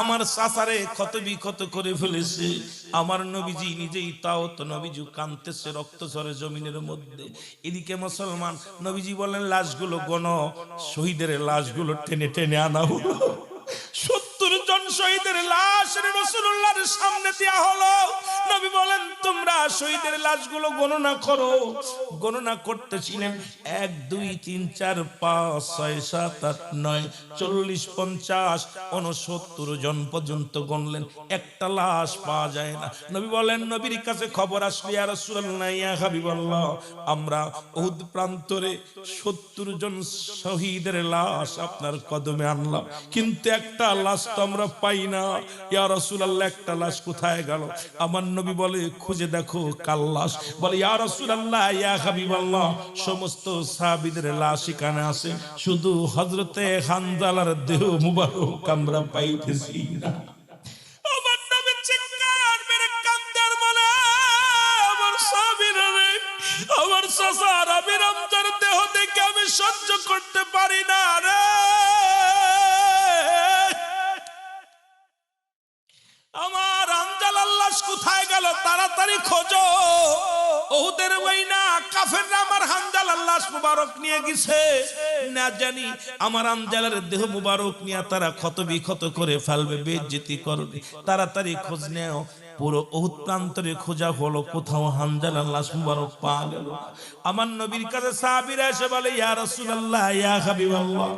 আমার চাচারে ক্ষত বিক্ষত করে ফেলেছে। আমার নবীজি নিজেই তাও তো, নবীজি কাঁদতেছে, রক্ত ঝরে জমিনের মধ্যে। এদিকে মুসলমান, নবীজি বলেন লাশগুলো গণ, শহীদের লাশগুলো টেনে টেনে আনা হলো। ৭০ জন শহীদের লাশ রাসূলুল্লাহর সামনে দেয়া হলো। নবী বলেন তোমরা শহীদের লাশগুলো গণনা করো। গণনা করতেছিলেন 1 2 3 4 5 6 7 8 9 40 50 69 জন পর্যন্ত গণলেন, একটা লাশ পাওয়া যায় না। নবী বলেন, নবীর কাছে খবর আসলো, ইয়া রাসূলুল্লাহ ইয়া হাবিবাল্লাহ, আমরা উহুদ প্রান্তরে 70 জন শহীদের লাশ আপনার কদমে আনলাম, কিন্তু একটা লাশ তো আমরা পাই না। ইয়া রাসূলুল্লাহ, একটা লাশ কোথায় গেল? আমার নবী বলে, খুঁজে দেখো কার লাশ। বলে, ইয়া রাসূলুল্লাহ ইয়া হাবিবাল্লাহ, সমস্ত সাহাবীদের লাশ এখানে আছে, শুধু হযরতে হানজালার দেহ মুবারক আমরা পাইতেছি না। আমার নবী চিৎকার মেরে কান্দার বলে, আমার সাহাবীরা রে, আমার চাচা আমির হামজার দেহ দেখে আমি সহ্য করতে পারি না রে। আমার হানজালার লাশ কোথায় গেল? তাড়াতাড়ি খোঁজো। ওহুদের ওইনা কাফেররা আমার হানজালার লাশ মুবারক নিয়ে গেছে, না জানি আমার হানজালার দেহ মুবারক নিয়ে তারা ক্ষত বিক্ষত করে ফেলবে, বেইজ্জতি করবে। তাড়াতাড়ি খোঁজ নেও। পুরো উহুদ প্রান্তরে খোঁজা হলো, কোথাও হানজালার লাশ মুবারক পাওয়া গেল। আমার নবীর কাছে সাহাবীরা এসে বলে, ইয়া রাসূলুল্লাহ ইয়া হাবিবাল্লাহ,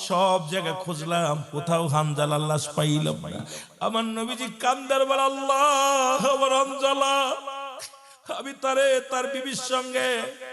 সব জায়গায় খুঁজলাম, কোথাও হানজালার লাশ পাইলাম না। আমার নবীজি কান্দার বলে, আল্লাহ, আমার হানজালা, আমি তার বিবির সঙ্গে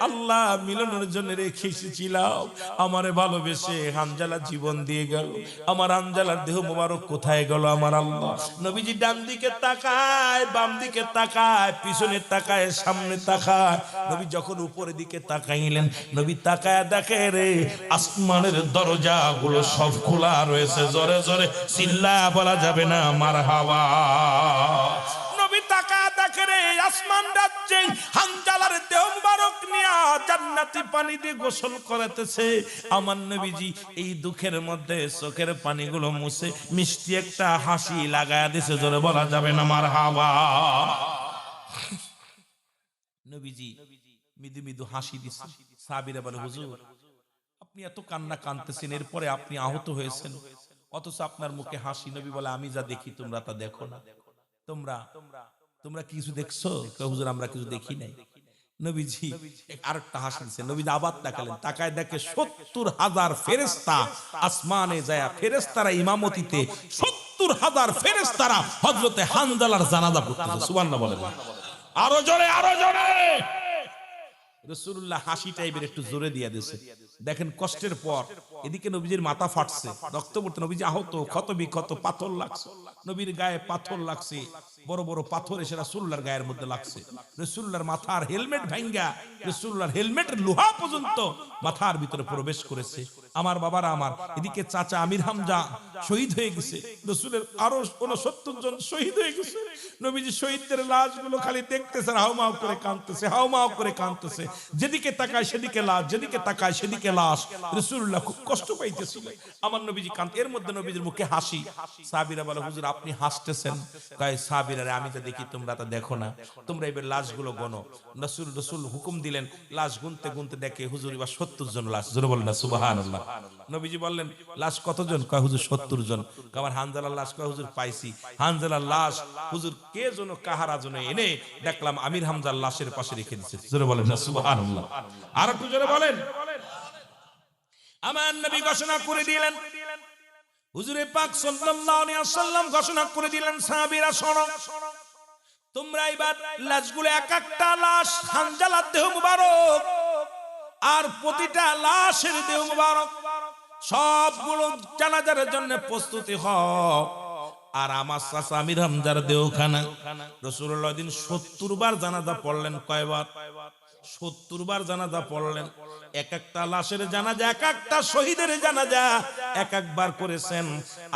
আল্লাহ মিলনের জন্য রেখে এসেছিলাম, আমারে ভালোবেসে হানজালা জীবন দিয়ে গেল, আমার হানজালার দেহ মোবারক কোথায় গেল আমার আল্লাহ? নবীজি ডান দিকে তাকায়, বাম দিকে তাকায়, পিছনে তাকায়, সামনে তাকায়। নবী যখন উপরের দিকে তাকাইলেন, নবী তাকায় দেখে রে, আসমানের দরজা গুলো সব খোলা রয়েছে। জোরে জোরে চিল্লা বলা যাবে না মারহাবা। আসমান রাজ্যে হানজালার দেহ মুবারক নিয়া জান্নাতি পানি দিয়ে গোসল করাতেছে। আমার নবীজি এই দুঃখের মধ্যে চোখের পানিগুলো মুছে মিষ্টি একটা হাসি লাগায়া দিছে। জোরে বলা যাবে না মারহাবা। নবীজি মৃদু মৃদু হাসি দিছে। সাহাবীরা বলে, হুজুর, আপনি এত কান্না কাঁদতেছেন, এরপরে আপনি আহত হয়েছেন, অথচ আপনার মুখে হাসি। নবী বলে, আমি যা দেখি তোমরা তা দেখো না। তোমরা কিছু দেখছো? হুজুর, আমরা কিছু দেখি নাই। নবীজি আরেকটা হাসি দিয়েছেন। নবীজি আবার তাকালেন, তাকায় দেখে 70,000 ফেরেশতা আসমানে যায়, ফেরেশতারা ইমামতিতে 70,000 ফেরেশতারা হযরতে হানজালার জানাজা পড়তেছে। সুবহানাল্লাহ বলেন। আরো জোরে, আরো জোরে। রাসূলুল্লাহ হাসি টাইপের একটু জোরে দিয়ে দিয়েছে। দেখেন কষ্টের পর এদিকে নবীজির মাথা ফাটছে, রক্ত পড়তে, নবীজি আহত, ক্ষত বিক্ষত, পাথর লাগছে, নবীর গায়ে পাথর লাগছে, বড় বড় পাথর এসে রাসূলুল্লাহর গায়ের মধ্যে লাগছে। রাসূলুল্লাহর মাথার হেলমেট ভাঙ্গা, রাসূলুল্লাহর হেলমেটের লোহা পর্যন্ত মাথার ভিতরে প্রবেশ করেছে। আমার বাবারা আমার, এদিকে চাচা আমির হামজা শহীদ হয়ে গেছে, রাসূলের আরো 69 জন শহীদ হয়ে গেছে। নবীজি শহীদদের লাশগুলো খালি দেখতেছে, হাউমাউ করে কাঁদতেছে, হাউমাউ করে কাঁদতেছে। যেদিকে তাকায় সেদিকে লাশ, যেদিকে তাকায় সেদিকে লাশ। রাসূলুল্লাহ খুব কষ্ট পাইতেছিল। আমার নবীজি কাঁদতে, এর মধ্যে নবীজির মুখে হাসি। সাহাবীরা বলে, হুজুর, আপনি হাসতেছেন? কয়, সাহাবীরা, আমি তো দেখি, তোমরা তা দেখো না, তোমরা এবার লাশগুলো গণো। রাসূল হুকুম দিলেন, লাশ গুনতে গুনতে দেখে হুজুর এবার 70 জন লাশ। জোরে বলেন না সুবহানাল্লাহ। নবীজি বললেন, লাশ কতজন? কয়, হুজুর 70 জন। আমার হানজালার লাশ? কয়, হুজুর পাইছি। হানজালার লাশ হুজুর কে যেন কাহারা জন্য এনে দেখলাম আমির হামজার লাশের পাশে রেখে দিয়েছে। জোরে বলেন না সুবহানাল্লাহ। আর একটু জোরে বলেন। আমার নবী ঘোষণা করে দিলেন, হুজুরে পাক সাল্লাল্লাহু আলাইহি ওয়াসাল্লাম ঘোষণা করে দিলেন, সাহাবীরা শোনো, তোমরা এবার লাশগুলো, এক একটা লাশ হানজালার দেহ মুবারক, আর প্রতিটা লাশের দেহ মুবারক সবগুলো জানাজার জন্য প্রস্তুতি হও। আর আমার চাচা আমির হামজার দেহখানা রাসূলুল্লাহ দিন 70 বার জানাজা পড়লেন। কয়বার? 70 বার জানাজা পড়লেন। এক একটা লাশের জানাজা, এক একটা শহীদের জানাজা এক একবার করেছেন।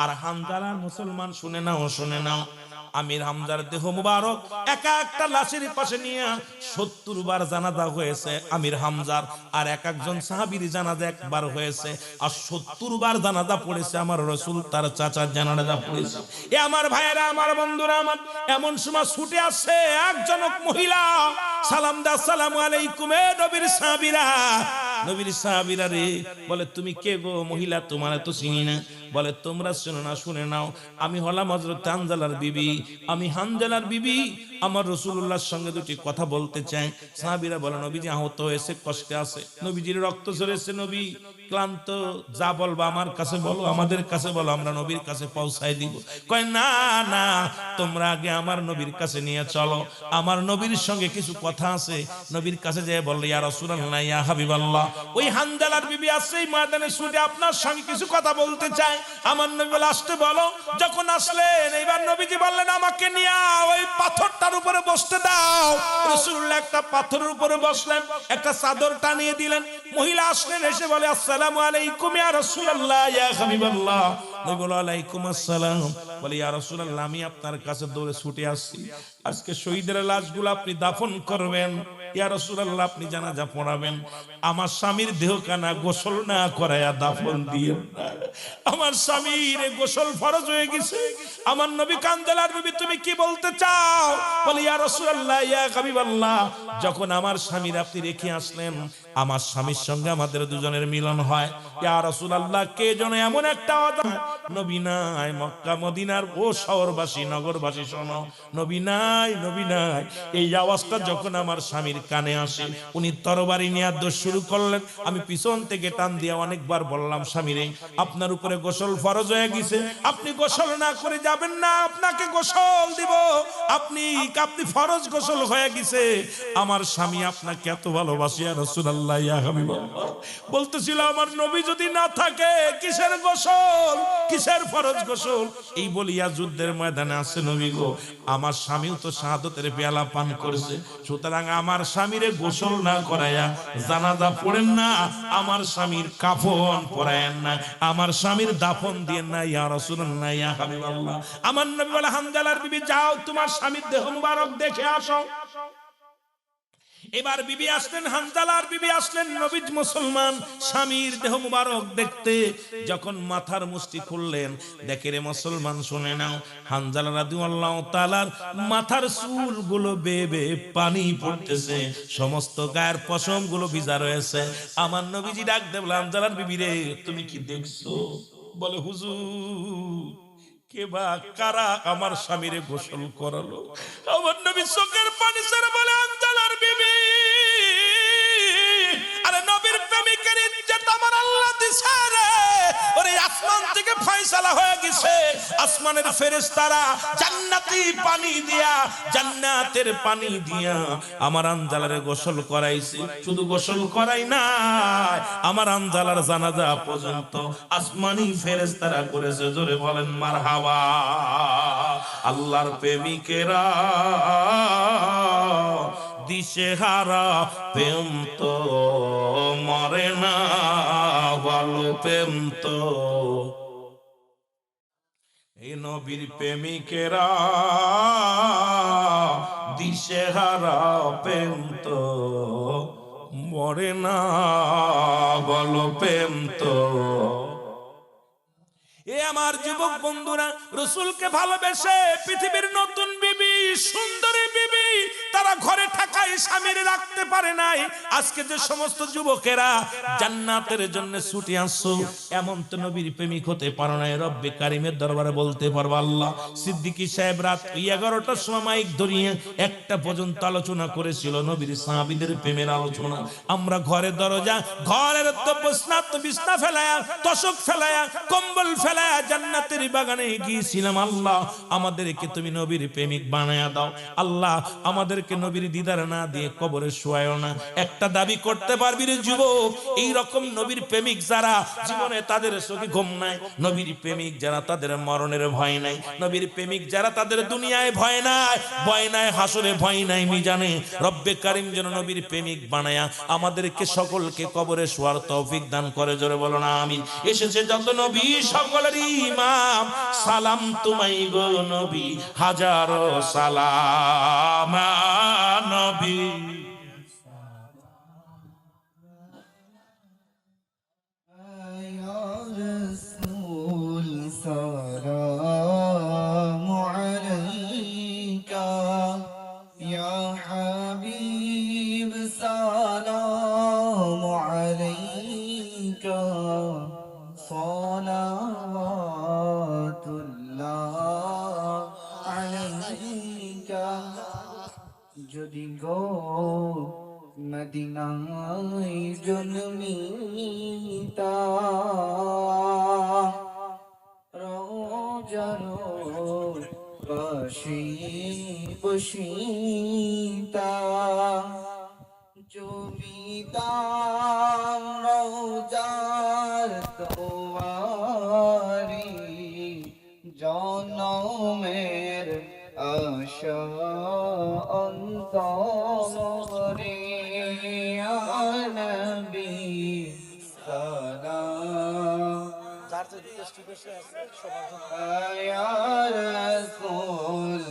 আর হানজালার মুসলমান, শুনে নাও, শুনে নাও, আমির হামজার দেহ মুবারক একা একটা লাশের পাশে নিয়ে 70 বার জানাজা হয়েছে আমির হামজার। আর এক একজন সাহাবীর জানাজা একবার হয়েছে। আর 70 বার জানাজা পড়েছে আমার রাসূল, তার চাচার জানাজা পড়েছে। এ আমার ভাইয়েরা, আমার বন্ধুরা আমার, এমন সময় ছুটে আসছে একজন মহিলা, সালাম দা, আসসালামু আলাইকুম। এ নবীর সাহাবীরা, নবীর সাহাবীরা রে, বলে, তুমি কে গো? মহিলা, তোমার তো চিনি না। বলে তোমরা শুনো না, শুনে নাও, আমি হলাম হযরত হানজালার বিবি, আমি হানজালার বিবি, আমার রাসূলুল্লাহর সঙ্গে দুটি কথা বলতে চাই। সাহাবীরা বলে নবীজি আহত হয়েছে, কষ্টে আছে, নবীজির রক্ত ঝরেছে, নবী ক্লান্ত, যা বলবা আমার কাছে বলো, আমাদের কাছে বলো, আমরা নবীর কাছে পৌঁছাই দিব। কয় না না, তোমরা আগে আমার নবীর কাছে নিয়ে চলো, আমার নবীর সঙ্গে কিছু কথা আছে। নবীর কাছে যেয়ে বলল ইয়া রাসূলুল্লাহ, ইয়া হাবিবাল্লাহ, ওই হানজালার বিবি আছে এই ময়দানে শুধু আপনার সঙ্গে কিছু কথা বলতে চায়। আমার নবী বলে আসতে বলো। যখন আসলেন এবার নবীজি বললেন আমাকে নিয়ে ওই পাথরটার উপরে বসতে দাও। রাসূলুল্লাহ একটা পাথরের উপরে বসলেন, একটা চাদর টানিয়ে দিলেন। মহিলা আসলেন, এসে বলে আসসালামু আলাইকুম ইয়া রাসূলুল্লাহ ইয়া হাবিবাল্লাহ। নবী বলে আলাইকুম আসসালাম। বলে ইয়া রাসূলুল্লাহ, আমি আপনার কাছে দৌড়ে ছুটে আসছি, আজকে শহীদের লাশগুলো আপনি দাফন করবেন, ইয়া রাসূলুল্লাহ আপনি জানাজা পড়াবেন, আমার স্বামীর দেহখানা গোসল না করায়া দাফন দিয়েন না, আমার স্বামীর গোসল ফরজ হয়ে গেছে। আমার নবী কান্দালার বিবি তুমি কি বলতে চাও? বলে ইয়া রাসূলুল্লাহ ইয়া হাবিবাল্লাহ, যখন আমার স্বামীর আপনি রেখে আসলেন, আমার স্বামীর সঙ্গে আমাদের দুজনের মিলন হয়। ইয়া রাসূলুল্লাহ, কে যেন এমন একটা আওয়াজ, নবী নাই, মক্কা মদিনার ও শহরবাসী নগরবাসী শোনো, নবী নাই, নবী নাই। এই আওয়াজটা যখন আমার স্বামীর কানে আসে, উনি তরবারি নিয়ে দৌড় শুরু করলেন। আমি পিছন থেকে টান দিয়ে অনেকবার বললাম স্বামীরে, আপনার উপরে গোসল ফরজ হয়ে গেছে, আপনি গোসল না করে যাবেন না, আপনাকে গোসল দিব, আপনি ফরজ গোসল হয়ে গেছে। আমার স্বামী আপনাকে এত ভালোবাসে ইয়া রাসূলুল্লাহ ইয়া হাবিবাল্লাহ। বলতেছিল আমার নবী যদি না থাকে কিসের গোসল, কিসের ফরজ গোসল? এই বলিয়া যুদ্ধের ময়দানে আছে নবী গো, আমার স্বামীও তো শাহাদাতের পেয়ালা পান করেছে, সুতরাং আমার স্বামীরে গোসল না করায়া জানাজা পড়েন না, আমার স্বামীর কাফন পরায়েন না, আমার স্বামীর দাফন দিয়েন না ইয়া রাসূলুল্লাহ ইয়া হাবিবাল্লাহ। আমার নবী বলে হানজালার বিবি যাও তোমার স্বামীর দেহ মুবারক দেখে আসো। এবার বিবি আসলেন, হানজালার বিবি আসলেন, নবী মুসলমান স্বামীর দেহ মুবারক দেখতে। যখন মাথার মুষ্টি খুললেন, দেখে রে মুসলমান শুনে নাও, হানজালা রাদিয়াল্লাহু তাআলার মাথার চুলগুলো বেয়ে বেয়ে পানি পড়তেছে, সমস্ত গায়ের পশমগুলো ভিজা রয়েছে। আমার নবীজি ডাক দিয়ে বলে হানজালার বিবি রে তুমি কি দেখছো? বলে হুজুর, কে বা কারা আমার স্বামীরে গোসল করালো? আমার নবী চোখের পানি ছেড়ে বলে হানজালার বিবি, আরে নবীর প্রেমিকের ইজ্জত আমার আল্লাহ দিছে রে, ওরে আসমান থেকে ফয়সালা হয়ে গেছে, আসমানের ফেরেশতারা জান্নাতি পানি দিয়া, জান্নাতের পানি দিয়া আমার হানজালারে গোসল করাইছে। শুধু গোসল করাই না, আমার হানজালার জানাজা পর্যন্ত আসমানি ফেরেশতারা করেছে। জোরে বলেন মারহাবা। আল্লাহর প্রেমিকেরা দিশেহারা, প্রেম তো মরে না, ভালো প্রেম তো, এই নবীর প্রেমিকেরা দিশেহারা, প্রেম তো মরে না, ভালো প্রেম তো। এ আমার যুবক বন্ধুরা, রাসূলকে ভালোবেসে পৃথিবীর নতুন বিবি, সুন্দরী বিবি, তারা ঘরে থাকায় স্বামীর রাখতে পারে নাই। আজকে যে সমস্ত যুবকেরা জান্নাতের জন্য ছুটে আসছো, এমন তো নবীর প্রেমিক হতে পারো না, রব্বে কারিমের দরবারে বলতে পারবো আল্লাহ। সিদ্দিকী সাহেব রাত 11টার সময় মাইক ধরিয়ে একটা পর্যন্ত আলোচনা করেছিল নবীর সাহাবীদের প্রেমের আলোচনা। আমরা ঘরের দরজা, ঘরের তো বিছনা ফেলায়া, তোশক ফেলায়া, কম্বল ফেলায়া জান্নাতের বাগানে গিয়েছিলাম। আল্লাহ আমাদেরকে তুমি নবীর প্রেমিক বানায়া দাও, আল্লাহ আমাদেরকে নবীর দিদার না দিয়ে কবরে শোয়ায়ও না। একটা দাবি করতে পারবি রে যুবক, এই রকম নবীর প্রেমিক যারা জীবনে তাদের চোখে ঘুম নাই, নবীর প্রেমিক যারা তাদের মরণের ভয় নাই, নবীর প্রেমিক যারা তাদের দুনিয়ায় ভয় নাই, ভয় নাই হাসরে, ভয় নাই মিজানে, রব্বে কারিম যেন নবীর প্রেমিক বানায়া আমাদেরকে সকলকে কবরে শোয়ার তৌফিক দান করে। জোরে বলো না আমিন। এসেছে যত নবী সকলের ইমাম, সালাম তোমায় গো নবী, হাজারো সালাম নবী। صلوات যদি গো মদিনায় জন্মিতা রোজার পাশে বসিতা জমিতাম রোজার দুয়ারি জনমের আশা অন্তরে ইয়া নবী সালাম যার যে স্টুডিও আছে সবার জন্য ইয়া রাসূল